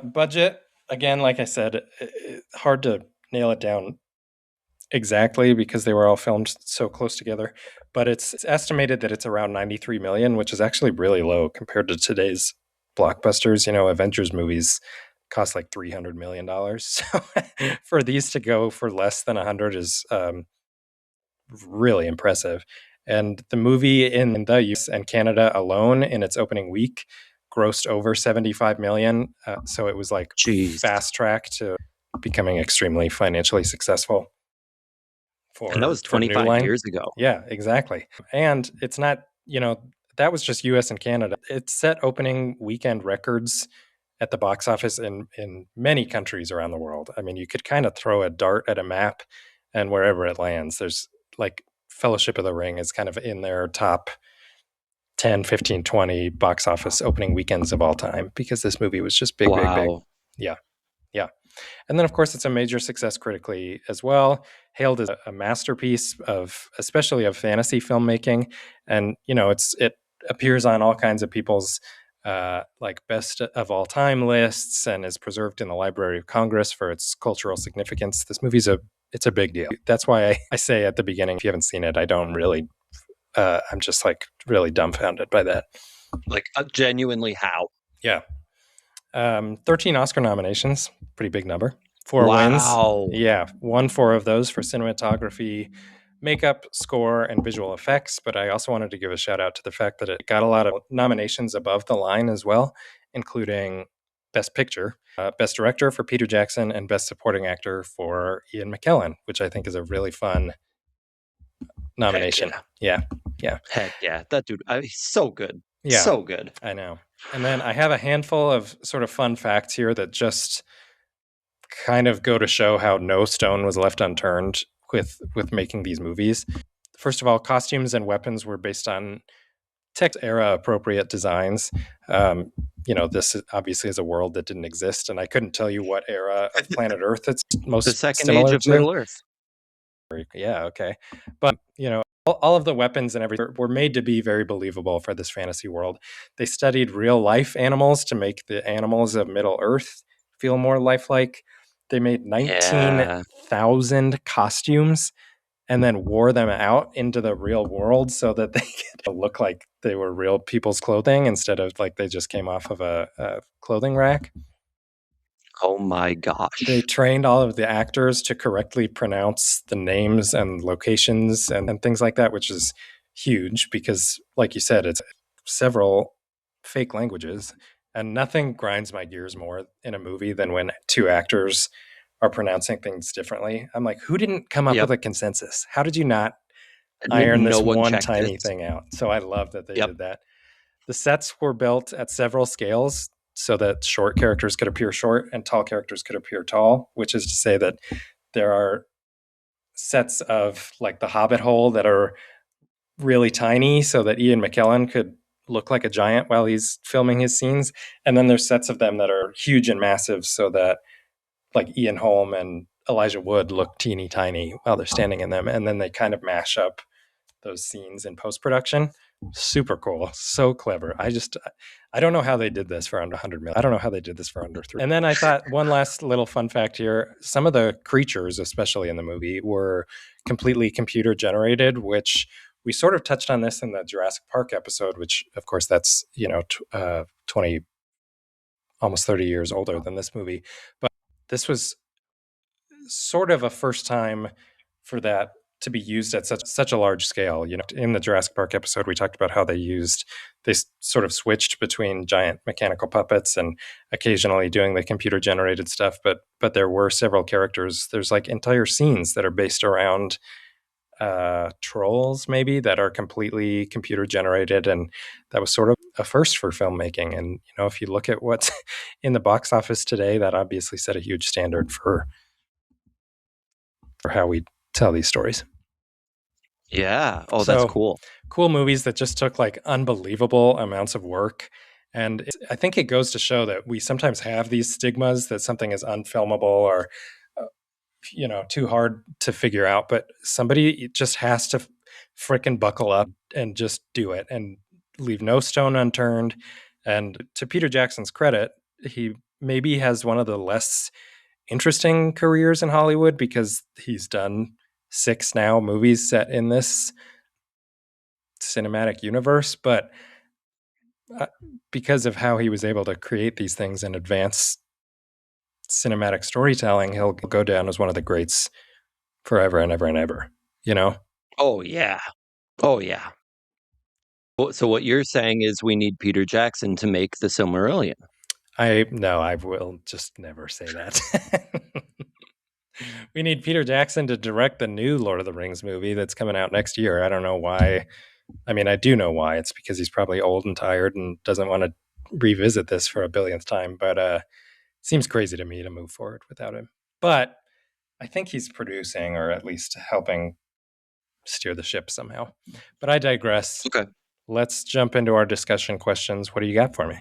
Budget, again, like I said, hard to nail it down exactly because they were all filmed so close together, but it's estimated that it's around 93 million, which is actually really low compared to today's blockbusters. Avengers movies cost like $300 million. So for these to go for less than 100 is really impressive. And the movie in the US and Canada alone in its opening week grossed over 75 million. So it was like fast track to becoming extremely financially successful. And that was 25 years ago. Yeah, exactly. And it's not, that was just US and Canada. It set opening weekend records at the box office in many countries around the world. I mean, you could kind of throw a dart at a map, and wherever it lands, there's like Fellowship of the Ring is kind of in their top 10, 15, 20 box office opening weekends of all time because this movie was just big. Yeah. Yeah. And then, of course, it's a major success critically as well, hailed as a masterpiece especially of fantasy filmmaking. And, it appears on all kinds of people's like best of all time lists and is preserved in the Library of Congress for its cultural significance. This movie's it's a big deal. That's why I say at the beginning, if you haven't seen it, I don't really, I'm just like really dumbfounded by that. Like genuinely how? Yeah. 13 Oscar nominations, pretty big number. 4 Wow. wins. Yeah, won 4 of those for cinematography, makeup, score, and visual effects. But I also wanted to give a shout out to the fact that it got a lot of nominations above the line as well, including Best Picture, Best Director for Peter Jackson, and Best Supporting Actor for Ian McKellen, which I think is a really fun nomination. Heck Yeah. Yeah. Heck yeah. That dude, he's so good. Yeah. So good. I know. And then I have a handful of sort of fun facts here that just kind of go to show how no stone was left unturned with making these movies. First of all, costumes and weapons were based on tech era appropriate designs. This obviously is a world that didn't exist, and I couldn't tell you what era of planet Earth it's The most second age similar of to. Middle Earth. Yeah, okay. But, all of the weapons and everything were made to be very believable for this fantasy world. They studied real life animals to make the animals of Middle Earth feel more lifelike. They made Yeah. 19,000 costumes and then wore them out into the real world so that they could look like they were real people's clothing instead of like they just came off of a clothing rack. Oh my They gosh. trained all of the actors to correctly pronounce the names and locations and things like that, which is huge because, like you said, it's several fake languages. And nothing grinds my gears more in a movie than when 2 actors are pronouncing things differently. I'm like, who didn't come up Yep. with a consensus? How did you not iron No this one one checked tiny this. thing out? So I love that they Yep. did that. The sets were built at several scales so that short characters could appear short and tall characters could appear tall, which is to say that there are sets of like the Hobbit hole that are really tiny so that Ian McKellen could look like a giant while he's filming his scenes. And then there's sets of them that are huge and massive so that like Ian Holm and Elijah Wood look teeny tiny while they're standing in them. And then they kind of mash up those scenes in post production. Super cool, so clever. I don't know how they did this for under 100 million. I don't know how they did this for under 3. And then I thought one last little fun fact here: some of the creatures, especially in the movie, were completely computer generated, which we sort of touched on this in the Jurassic Park episode, which of course that's 20 almost 30 years older than this movie, but this was sort of a first time for that to be used at such a large scale. In the Jurassic Park episode, we talked about how they sort of switched between giant mechanical puppets and occasionally doing the computer generated stuff. But there were several characters. There's like entire scenes that are based around trolls, maybe, that are completely computer generated, and that was sort of a first for filmmaking. And if you look at what's in the box office today, that obviously set a huge standard for how we tell these stories. Yeah. Oh, that's So cool. Cool movies that just took like unbelievable amounts of work. And I think it goes to show that we sometimes have these stigmas that something is unfilmable or, too hard to figure out. But somebody just has to frickin' buckle up and just do it and leave no stone unturned. And to Peter Jackson's credit, he maybe has one of the less interesting careers in Hollywood because he's done 6 now movies set in this cinematic universe, but because of how he was able to create these things and advance cinematic storytelling, he'll go down as one of the greats forever and ever and ever, Oh yeah. Oh yeah. So what you're saying is we need Peter Jackson to make the Silmarillion. I will just never say that. We need Peter Jackson to direct the new Lord of the Rings movie that's coming out next year. I don't know why. I mean, I do know why. It's because he's probably old and tired and doesn't want to revisit this for a billionth time. But seems crazy to me to move forward without him. But I think he's producing or at least helping steer the ship somehow. But I digress. Okay. Let's jump into our discussion questions. What do you got for me?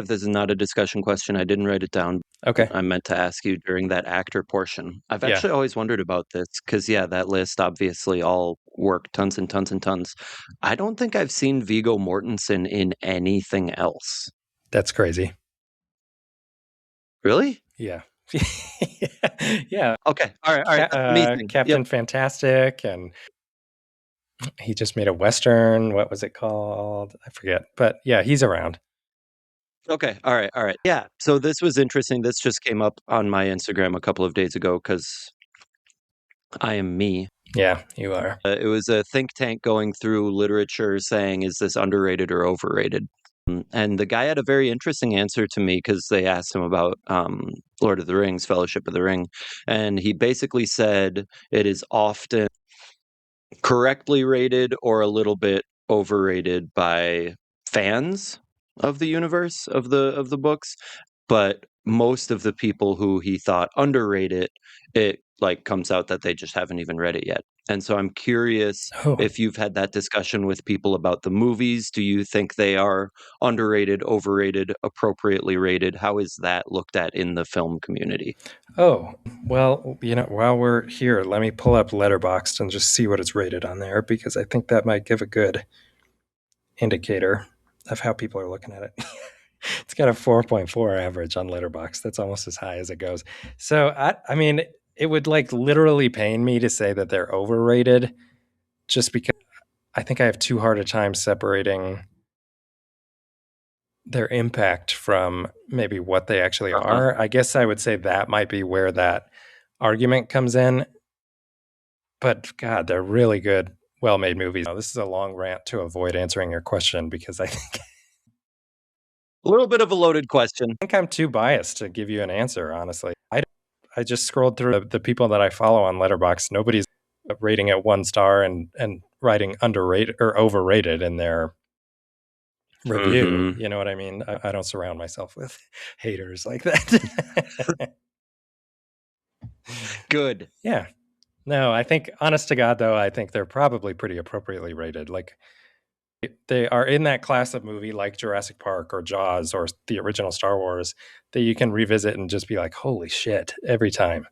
This is not a discussion question. I didn't write it down. Okay. I meant to ask you during that actor portion. I've Yeah. actually always wondered about this because, yeah, that list obviously all work tons and tons and tons. I don't think I've seen Viggo Mortensen in anything else. That's crazy. Really? Yeah. Yeah. Okay. All right. That's amazing. Captain Yep. Fantastic, and he just made a Western. What was it called? I forget. But yeah, he's around. Okay. All right. All right. Yeah. So this was interesting. This just came up on my Instagram a couple of days ago because I am me. Yeah, you are. It was a think tank going through literature saying, is this underrated or overrated? And the guy had a very interesting answer to me because they asked him about Lord of the Rings, Fellowship of the Ring. And he basically said it is often correctly rated or a little bit overrated by fans of the universe of the books, but most of the people who he thought underrate it like comes out that they just haven't even read it yet. And so I'm curious Oh, if you've had that discussion with people about the movies. Do you think they are underrated, overrated, appropriately rated? How is that looked at in the film community? oh. Well, while we're here, let me pull up Letterboxd and just see what it's rated on there because I think that might give a good indicator of how people are looking at it. It's got a 4.4 average on Letterboxd. That's almost as high as it goes. So I mean, it would like literally pain me to say that they're overrated, just because I think I have too hard a time separating their impact from maybe what they actually Uh-huh. are. I guess I would say that might be where that argument comes in. But God, they're really good, well-made movies. This is a long rant to avoid answering your question because I think A little bit of a loaded question. I'm too biased to give you an answer. Honestly, I just scrolled through the people that I follow on Letterboxd. Nobody's rating it 1 star and writing underrated or overrated in their review. Hmm. You know what I mean? I don't surround myself with haters like that. Good. Yeah. No, I think, honest to God, though, I think they're probably pretty appropriately rated. Like, they are in that class of movie like Jurassic Park or Jaws or the original Star Wars that you can revisit and just be like, holy shit, every time,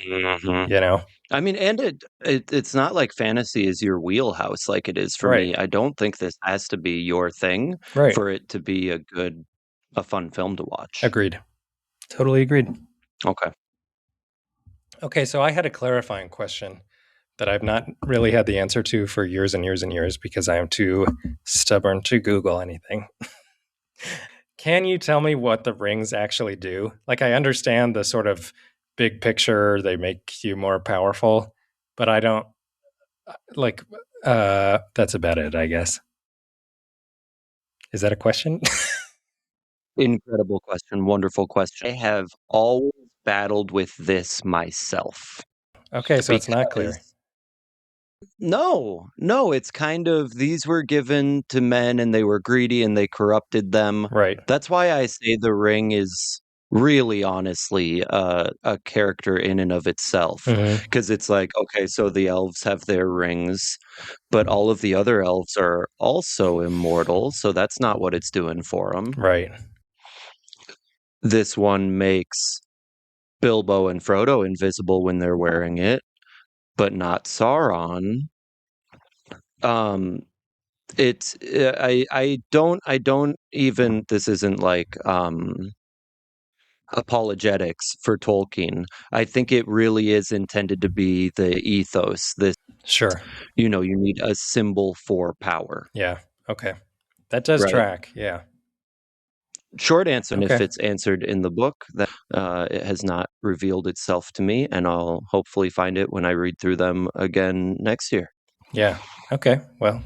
Hmm. you know? I mean, and it's not like fantasy is your wheelhouse like it is for Right. me. I don't think this has to be your thing Right. for it to be a fun film to watch. Agreed. Totally agreed. Okay. Okay, so I had a clarifying question that I've not really had the answer to for years and years and years because I am too stubborn to Google anything. Can you tell me what the rings actually do? Like, I understand the sort of big picture, they make you more powerful, but I don't like, that's about it, I guess. Is that a question? Incredible question. Wonderful question. I have always battled with this myself Okay, so it's not clear. because no, it's kind of these were given to men and they were greedy and they corrupted them. Right. That's why I say the ring is really honestly a character in and of itself Hmm. because it's like, okay, so the elves have their rings, but all of the other elves are also immortal, so that's not what it's doing for them. Right. This one makes Bilbo and Frodo invisible when they're wearing it, but not Sauron. Um, it's I don't even this isn't like apologetics for Tolkien. I think it really is intended to be the ethos. This, Sure. you need a symbol for power, Yeah. Okay. That does right? track. Yeah. Short answer, and if Okay. it's answered in the book, that it has not revealed itself to me, and I'll hopefully find it when I read through them again next year. Yeah. Okay. Well,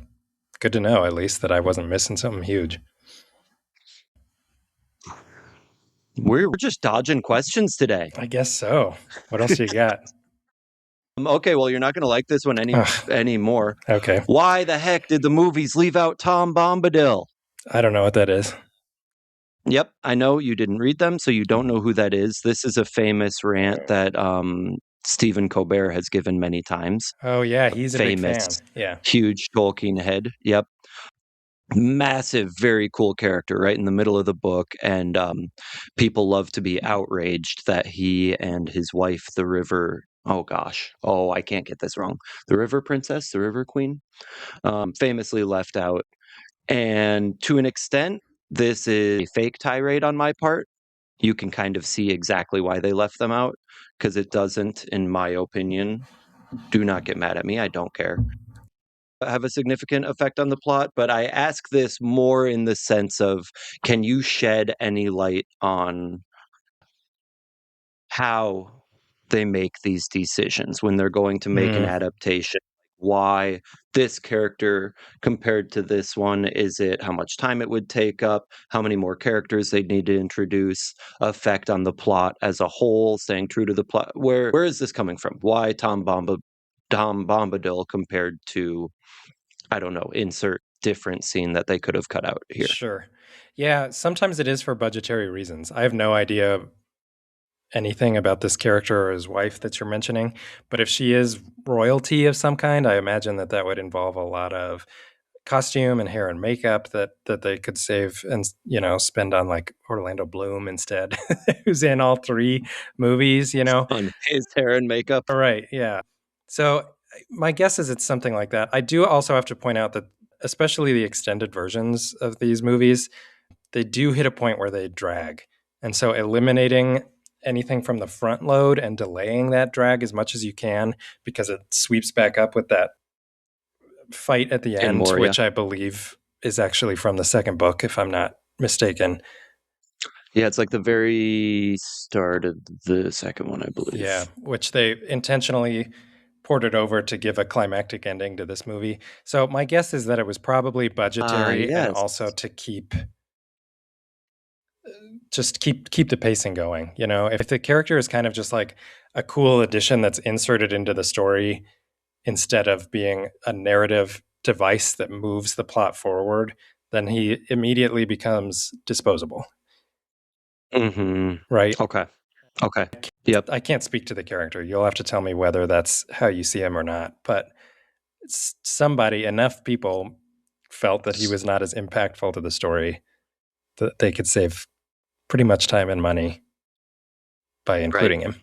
good to know at least that I wasn't missing something huge. We're just dodging questions today. I guess so. What else do you got? Okay, well, you're not going to like this one Ugh, anymore. okay. Why the heck did the movies leave out Tom Bombadil? I don't know what that is. Yep, I know you didn't read them, so you don't know who that is. This is a famous rant that Stephen Colbert has given many times. Oh, yeah. He's a big Famous, fan. Yeah. huge Tolkien head. Yep. Massive, very cool character right in the middle of the book. And people love to be outraged that he and his wife, the river, oh gosh, oh, I can't get this wrong. The river princess, the river queen, famously left out. And to an extent, this is a fake tirade on my part. You can kind of see exactly why they left them out because it doesn't, in my opinion, do not get mad at me. I don't care. have a significant effect on the plot, but I ask this more in the sense of, can you shed any light on how they make these decisions when they're going to make an adaptation? Why this character compared to this one? Is it how much time it would take up, how many more characters they'd need to introduce, effect on the plot as a whole, staying true to the plot? Where is this coming from? Why Tom Bombadil compared to, I don't know, insert different scene that they could have cut out here? Sure. Yeah, sometimes it is for budgetary reasons. I have no idea anything about this character or his wife that you're mentioning, but if she is royalty of some kind, I imagine that that would involve a lot of costume and hair and makeup that they could save and spend on like Orlando Bloom instead, who's in all three movies. On his hair and makeup. All right, yeah. So my guess is it's something like that. I do also have to point out that especially the extended versions of these movies, they do hit a point where they drag. And so eliminating anything from the front load and delaying that drag as much as you can, because it sweeps back up with that fight at the In end, Moria. which I believe is actually from the second book, if I'm not mistaken. Yeah, it's like the very start of the second one, I believe. Yeah, which they intentionally ported over to give a climactic ending to this movie. So my guess is that it was probably budgetary and Yes. also to keep the pacing going. If the character is kind of just like a cool addition that's inserted into the story instead of being a narrative device that moves the plot forward, then he immediately becomes disposable. Mm-hmm. Right? Okay. Yep. I can't speak to the character. You'll have to tell me whether that's how you see him or not. But enough people felt that he was not as impactful to the story that they could save pretty much time and money by including him.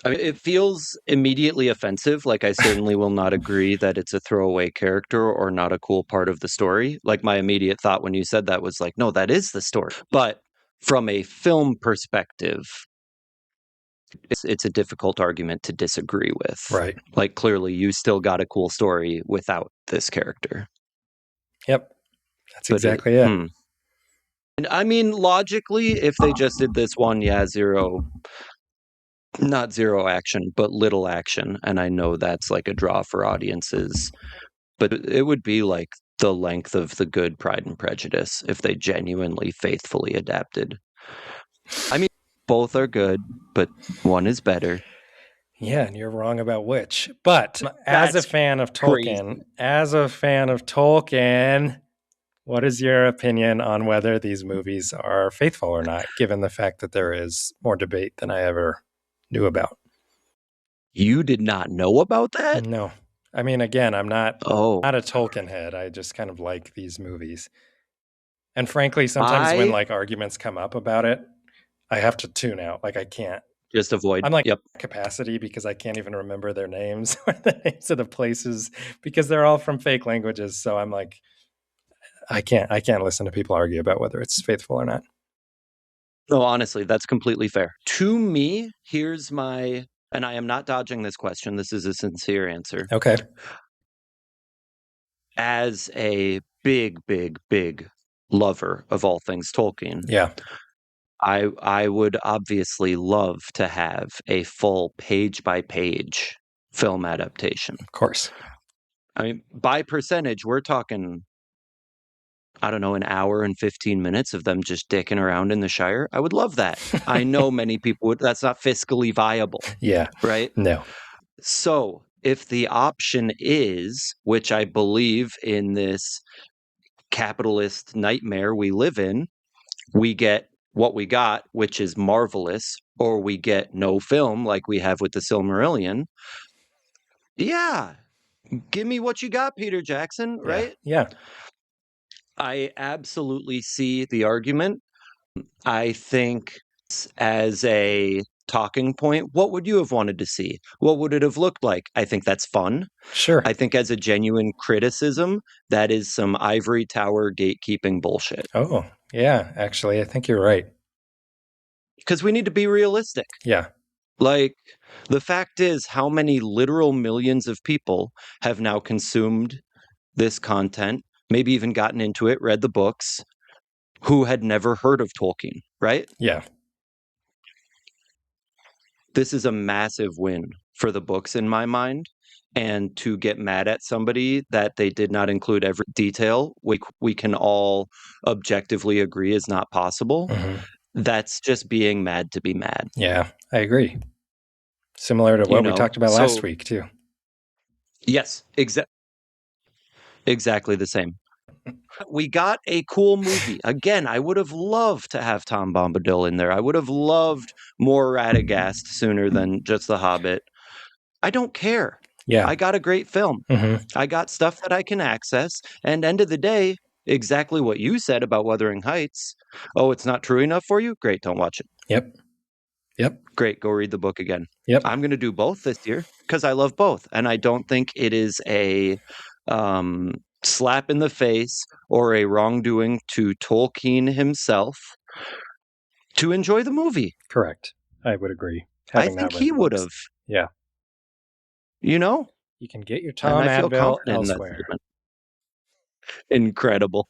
I mean, it feels immediately offensive. Like, I certainly will not agree that it's a throwaway character or not a cool part of the story. Like, my immediate thought when you said that was like, no, that is the story. But from a film perspective, it's a difficult argument to disagree with. Right. Like, clearly, you still got a cool story without this character. Yep. That's exactly it. And I mean, logically, if they just did this one, not zero action, but little action. And I know that's like a draw for audiences, but it would be like the length of the good Pride and Prejudice if they genuinely, faithfully adapted. I mean, both are good, but one is better. Yeah, and you're wrong about which. But as a fan of Tolkien, what is your opinion on whether these movies are faithful or not, given the fact that there is more debate than I ever knew about? You did not know about that? No. I mean, again, I'm not a Oh, Tolkien head. I just kind of like these movies. And frankly, sometimes when like arguments come up about it, I have to tune out. Like I can't. just avoid. I'm like capacity because I can't even remember their names or the names of the places because they're all from fake languages. So I'm like, I can't listen to people argue about whether it's faithful or not. No, honestly, that's completely fair. To me, here's my, and I am not dodging this question. This is a sincere answer. Okay. As a big, big, big lover of all things Tolkien, Yeah. I would obviously love to have a full page by page film adaptation. Of course. I mean, by percentage, we're talking, I don't know, an hour and 15 minutes of them just dicking around in the Shire. I would love that. I know many people would. That's not fiscally viable. Yeah. Right? No. So if the option is, which I believe in this capitalist nightmare we live in, we get what we got, which is marvelous, or we get no film like we have with the Silmarillion. Yeah. Give me what you got, Peter Jackson, right? Yeah. I absolutely see the argument. I think as a talking point, what would you have wanted to see? What would it have looked like? I think that's fun. Sure. I think as a genuine criticism, that is some ivory tower gatekeeping bullshit. Oh, yeah. Actually, I think you're right. Because we need to be realistic. Yeah. Like, the fact is, how many literal millions of people have now consumed this content, maybe even gotten into it, read the books, who had never heard of Tolkien, right? Yeah. This is a massive win for the books in my mind. And to get mad at somebody that they did not include every detail, we can all objectively agree is not possible. Mm-hmm. That's just being mad to be mad. Yeah, I agree. Similar to what we talked about last week, too. Yes, exactly the same. We got a cool movie. Again, I would have loved to have Tom Bombadil in there. I would have loved more Radagast sooner than just The Hobbit. I don't care. Yeah. I got a great film. Mm-hmm. I got stuff that I can access. And end of the day, exactly what you said about Wuthering Heights. Oh, it's not true enough for you? Great, don't watch it. Yep. Great, go read the book again. Yep. I'm going to do both this year because I love both. And I don't think it is a slap in the face or a wrongdoing to Tolkien himself to enjoy the movie. Correct. I would agree. I think he would have. Yeah. You know? You can get your Tom Advil elsewhere. Incredible.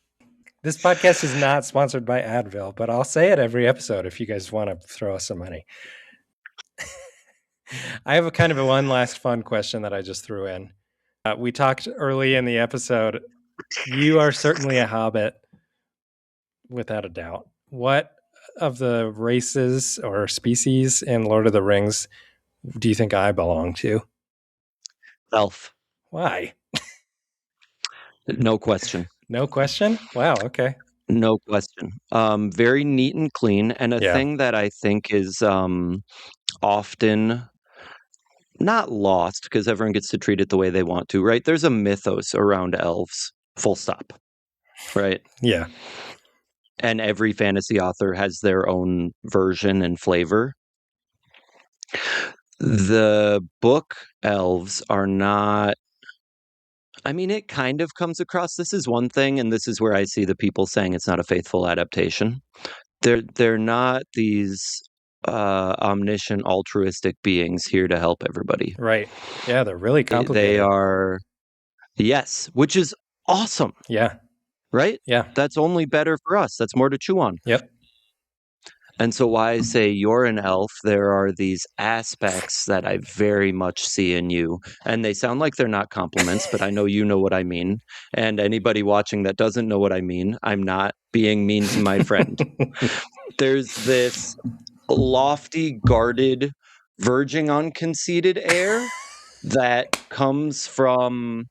This podcast is not sponsored by Advil, but I'll say it every episode if you guys want to throw us some money. I have a one last fun question that I just threw in. We talked early in the episode. You are certainly a hobbit, without a doubt. What of the races or species in Lord of the Rings do you think I belong to? Elf. Why? No question. No question? Wow, okay. No question. Very neat and clean. And a thing that I think is often not lost because everyone gets to treat it the way they want to, right? There's a mythos around elves, full stop, right? Yeah. And every fantasy author has their own version and flavor. The book elves are not, I mean, it kind of comes across, this is one thing, and this is where I see the people saying it's not a faithful adaptation. They're not these omniscient, altruistic beings here to help everybody. Right. Yeah, they're really complicated. They are, yes, which is awesome. Yeah. Right? Yeah. That's only better for us. That's more to chew on. Yep. And so why I say you're an elf, there are these aspects that I very much see in you. And they sound like they're not compliments, but I know you know what I mean. And anybody watching that doesn't know what I mean, I'm not being mean to my friend. There's this lofty, guarded, verging on conceited air that comes from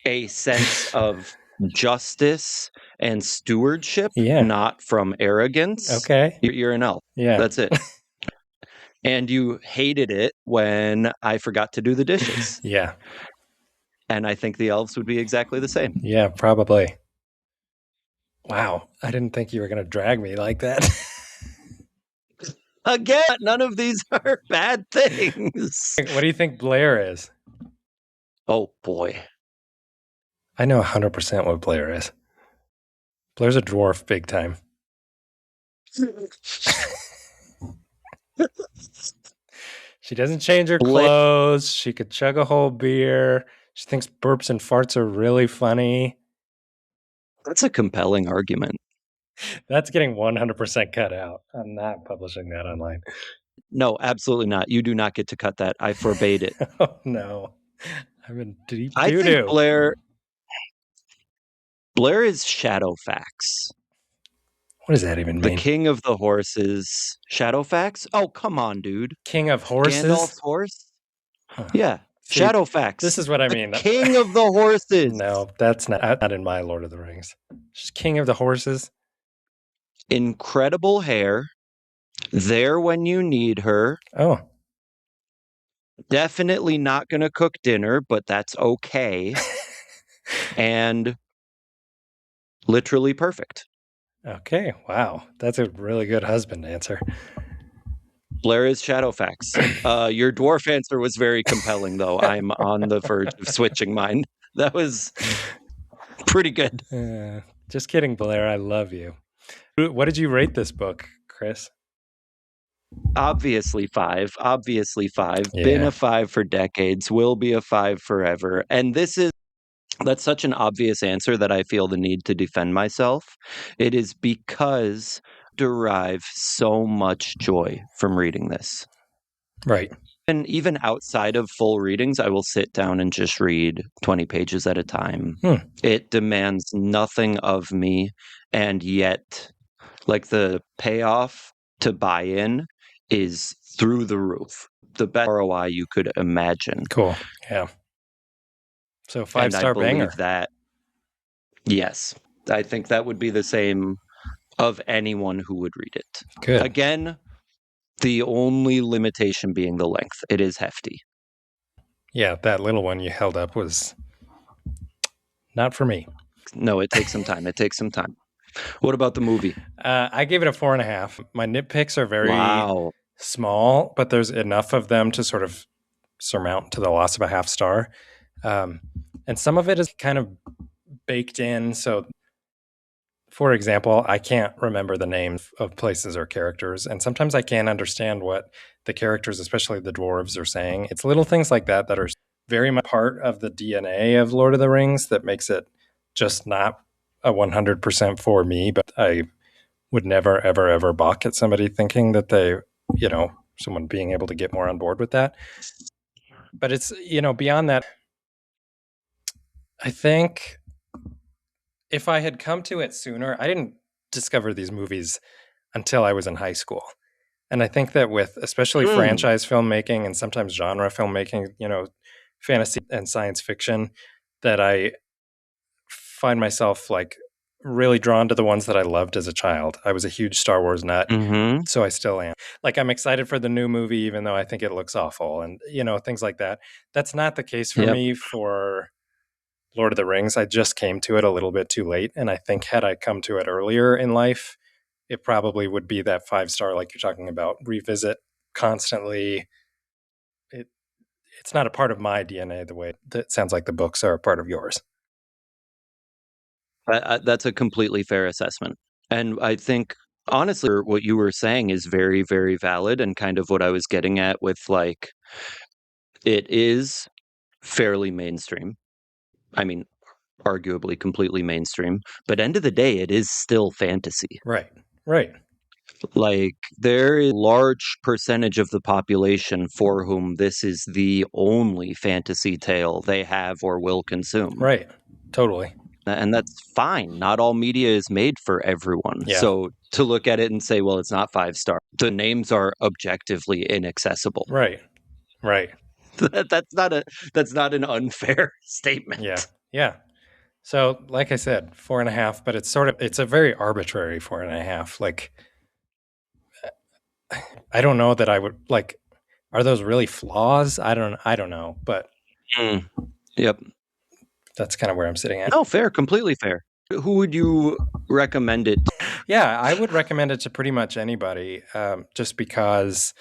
a sense of justice and stewardship, not from arrogance. Okay. You're an elf. Yeah. That's it. And you hated it when I forgot to do the dishes. Yeah. And I think the elves would be exactly the same. Yeah, probably. Wow. I didn't think you were going to drag me like that. Again, none of these are bad things. What do you think Blair is? Oh, boy. I know 100% what Blair is. Blair's a dwarf big time. She doesn't change her clothes. She could chug a whole beer. She thinks burps and farts are really funny. That's a compelling argument. That's getting 100% cut out. I'm not publishing that online. No, absolutely not. You do not get to cut that. I forbade it. Oh, no. I'm in deep I doo-doo. think Blair is Shadowfax. What does that even mean? The king of the horses. Shadowfax? Oh, come on, dude. King of horses? Gandalf's horse? Huh. Yeah. See, Shadowfax. This is what I mean. King of the horses. No, that's not in my Lord of the Rings. She's king of the horses. Incredible hair. There when you need her. Oh. Definitely not going to cook dinner, but that's okay. And literally perfect. Okay. Wow. That's a really good husband answer. Blair is Shadowfax. Your dwarf answer was very compelling, though. I'm on the verge of switching mine. That was pretty good. Just kidding, Blair. I love you. What did you rate this book, Chris? Obviously five. Obviously five. Been Yeah. a five for decades. Will be a five forever. And that's such an obvious answer that I feel the need to defend myself. It is because I derive so much joy from reading this. Right. And even outside of full readings, I will sit down and just read 20 pages at a time. Hmm. It demands nothing of me, and yet, like, the payoff to buy in is through the roof. The best ROI you could imagine. Cool. Yeah. So And I 5-star believe banger. that, yes, I think that would be the same of anyone who would read it. Good. Again, the only limitation being the length. It is hefty. Yeah, that little one you held up was not for me. No, it takes some time. It takes some time. What about the movie? I gave it a 4.5. My nitpicks are very Wow. small, but there's enough of them to sort of surmount to the loss of a half star. And some of it is kind of baked in. So, for example, I can't remember the names of places or characters. And sometimes I can't understand what the characters, especially the dwarves, are saying. It's little things like that that are very much part of the DNA of Lord of the Rings that makes it just not a 100% for me. But I would never, ever, ever balk at somebody thinking that they, someone being able to get more on board with that. But it's, beyond that, I think if I had come to it sooner, I didn't discover these movies until I was in high school. And I think that with especially Hmm. franchise filmmaking and sometimes genre filmmaking, fantasy and science fiction, that I find myself like really drawn to the ones that I loved as a child. I was a huge Star Wars nut, Mm-hmm. so I still am. Like I'm excited for the new movie, even though I think it looks awful, and things like that. That's not the case for Yep. me for Lord of the Rings. I just came to it a little bit too late, and I think had I come to it earlier in life, it probably would be that 5-star, like you're talking about, revisit constantly. It it's not a part of my DNA the way that sounds like the books are a part of yours. That's a completely fair assessment. And I think, honestly, what you were saying is very, very valid and kind of what I was getting at with like, it is fairly mainstream. I mean, arguably completely mainstream, but end of the day, it is still fantasy. Right. Right. Like, there is a large percentage of the population for whom this is the only fantasy tale they have or will consume. Right. Totally. And that's fine. Not all media is made for everyone. Yeah. So to look at it and say, well, it's not 5 star, the names are objectively inaccessible. Right. Right. That's not an unfair Yeah. statement. Yeah. So, like I said, 4.5, but it's a very arbitrary 4.5. Like, I don't know that I would like, are those really flaws? I don't know, but Mm, yep. that's kind of where I'm sitting at. No, fair, completely fair. Who would you recommend it? Yeah, I would recommend it to pretty much anybody, just because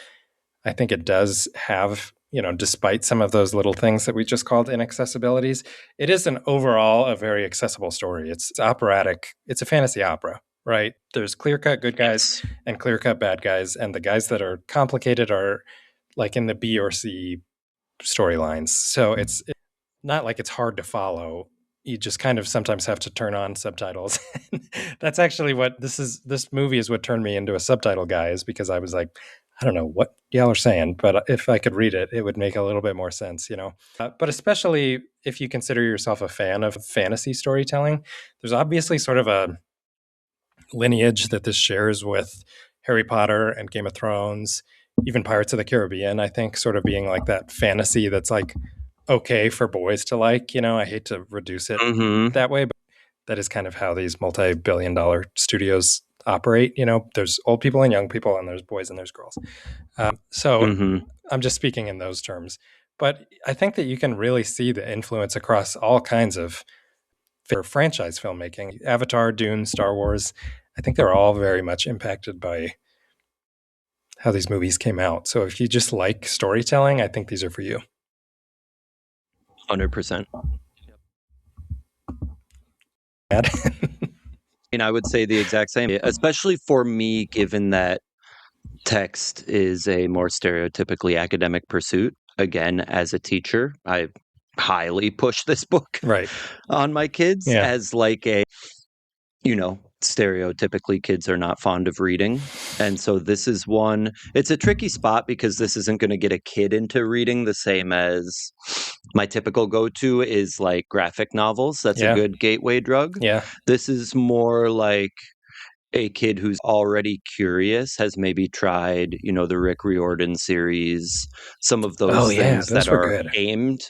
I think it does have, despite some of those little things that we just called inaccessibilities, it is an overall a very accessible story. It's operatic. It's a fantasy opera, right? There's clear cut good guys Yes. and clear cut bad guys, and the guys that are complicated are like in the B or C storylines. So it's not like it's hard to follow. You just kind of sometimes have to turn on subtitles. That's actually what this movie is what turned me into a subtitle guy, is because I was like, I don't know what y'all are saying, but if I could read it, it would make a little bit more sense. But especially if you consider yourself a fan of fantasy storytelling, there's obviously sort of a lineage that this shares with Harry Potter and Game of Thrones, even Pirates of the Caribbean, I think, sort of being like that fantasy that's like okay for boys to like. I hate to reduce it Mm-hmm. that way, but that is kind of how these multi-billion-dollar studios operate. There's old people and young people, and there's boys and there's girls. So Mm-hmm. I'm just speaking in those terms. But I think that you can really see the influence across all kinds of franchise filmmaking. Avatar, Dune, Star Wars. I think they're all very much impacted by how these movies came out. So if you just like storytelling, I think these are for you. 100%. And I would say the exact same, especially for me, given that text is a more stereotypically academic pursuit. Again, as a teacher, I highly push this book Right. on my kids Yeah. as like a, stereotypically kids are not fond of reading. And so this is one, it's a tricky spot because this isn't going to get a kid into reading the same as my typical go-to is like graphic novels. That's a Yeah. good gateway drug. Yeah. This is more like a kid who's already curious, has maybe tried, the Rick Riordan series, some of those things those that were are good. aimed.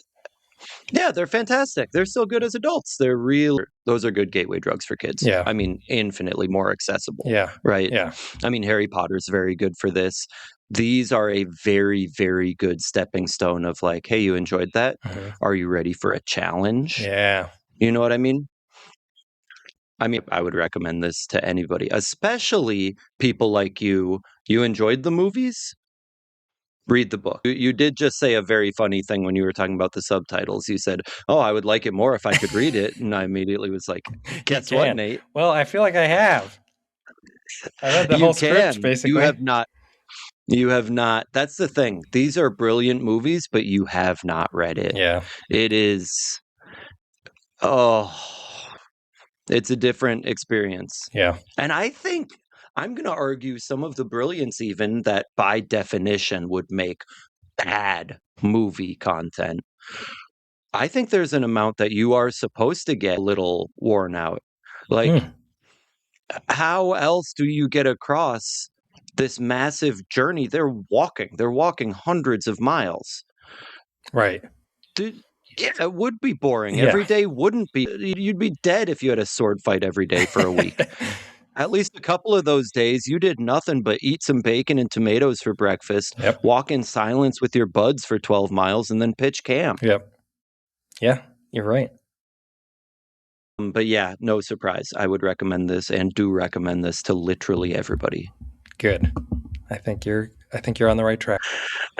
Yeah, they're fantastic. They're still good as adults. Those are good gateway drugs for kids. Yeah. I mean, infinitely more accessible. Yeah. Right. Yeah. I mean, Harry Potter's very good for this. These are a very, very good stepping stone of like, hey, you enjoyed that? Mhm. Are you ready for a challenge? Yeah. You know what I mean? I would recommend this to anybody, especially people like you. You enjoyed the movies? Read the book. You did just say a very funny thing when you were talking about the subtitles. You said, "Oh, I would like it more if I could read it." And I immediately was like, "Guess what, can. Nate? Well, I feel like I have. I read the You whole script, can. basically. You have not. You have not. That's the thing. These are brilliant movies, but you have not read it. Yeah. It is. Oh, it's a different experience. Yeah. And I think I'm going to argue some of the brilliance, even that by definition would make bad movie content. I think there's an amount that you are supposed to get a little worn out. Like, how else do you get across this massive journey? They're walking hundreds of miles. Right. Dude, yeah, it would be boring. Yeah. Every day wouldn't be. You'd be dead if you had a sword fight every day for a week. At least a couple of those days, you did nothing but eat some bacon and tomatoes for breakfast, Yep. walk in silence with your buds for 12 miles, and then pitch camp. Yep. Yeah, you're right. But yeah, no surprise. I would recommend this and do recommend this to literally everybody. Good. I think you're on the right track.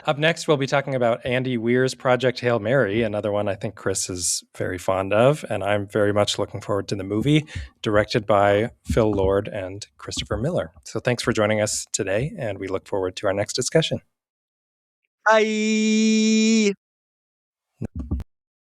Up next, we'll be talking about Andy Weir's Project Hail Mary, another one I think Chris is very fond of, and I'm very much looking forward to the movie, directed by Phil Lord and Christopher Miller. So thanks for joining us today, and we look forward to our next discussion. Bye.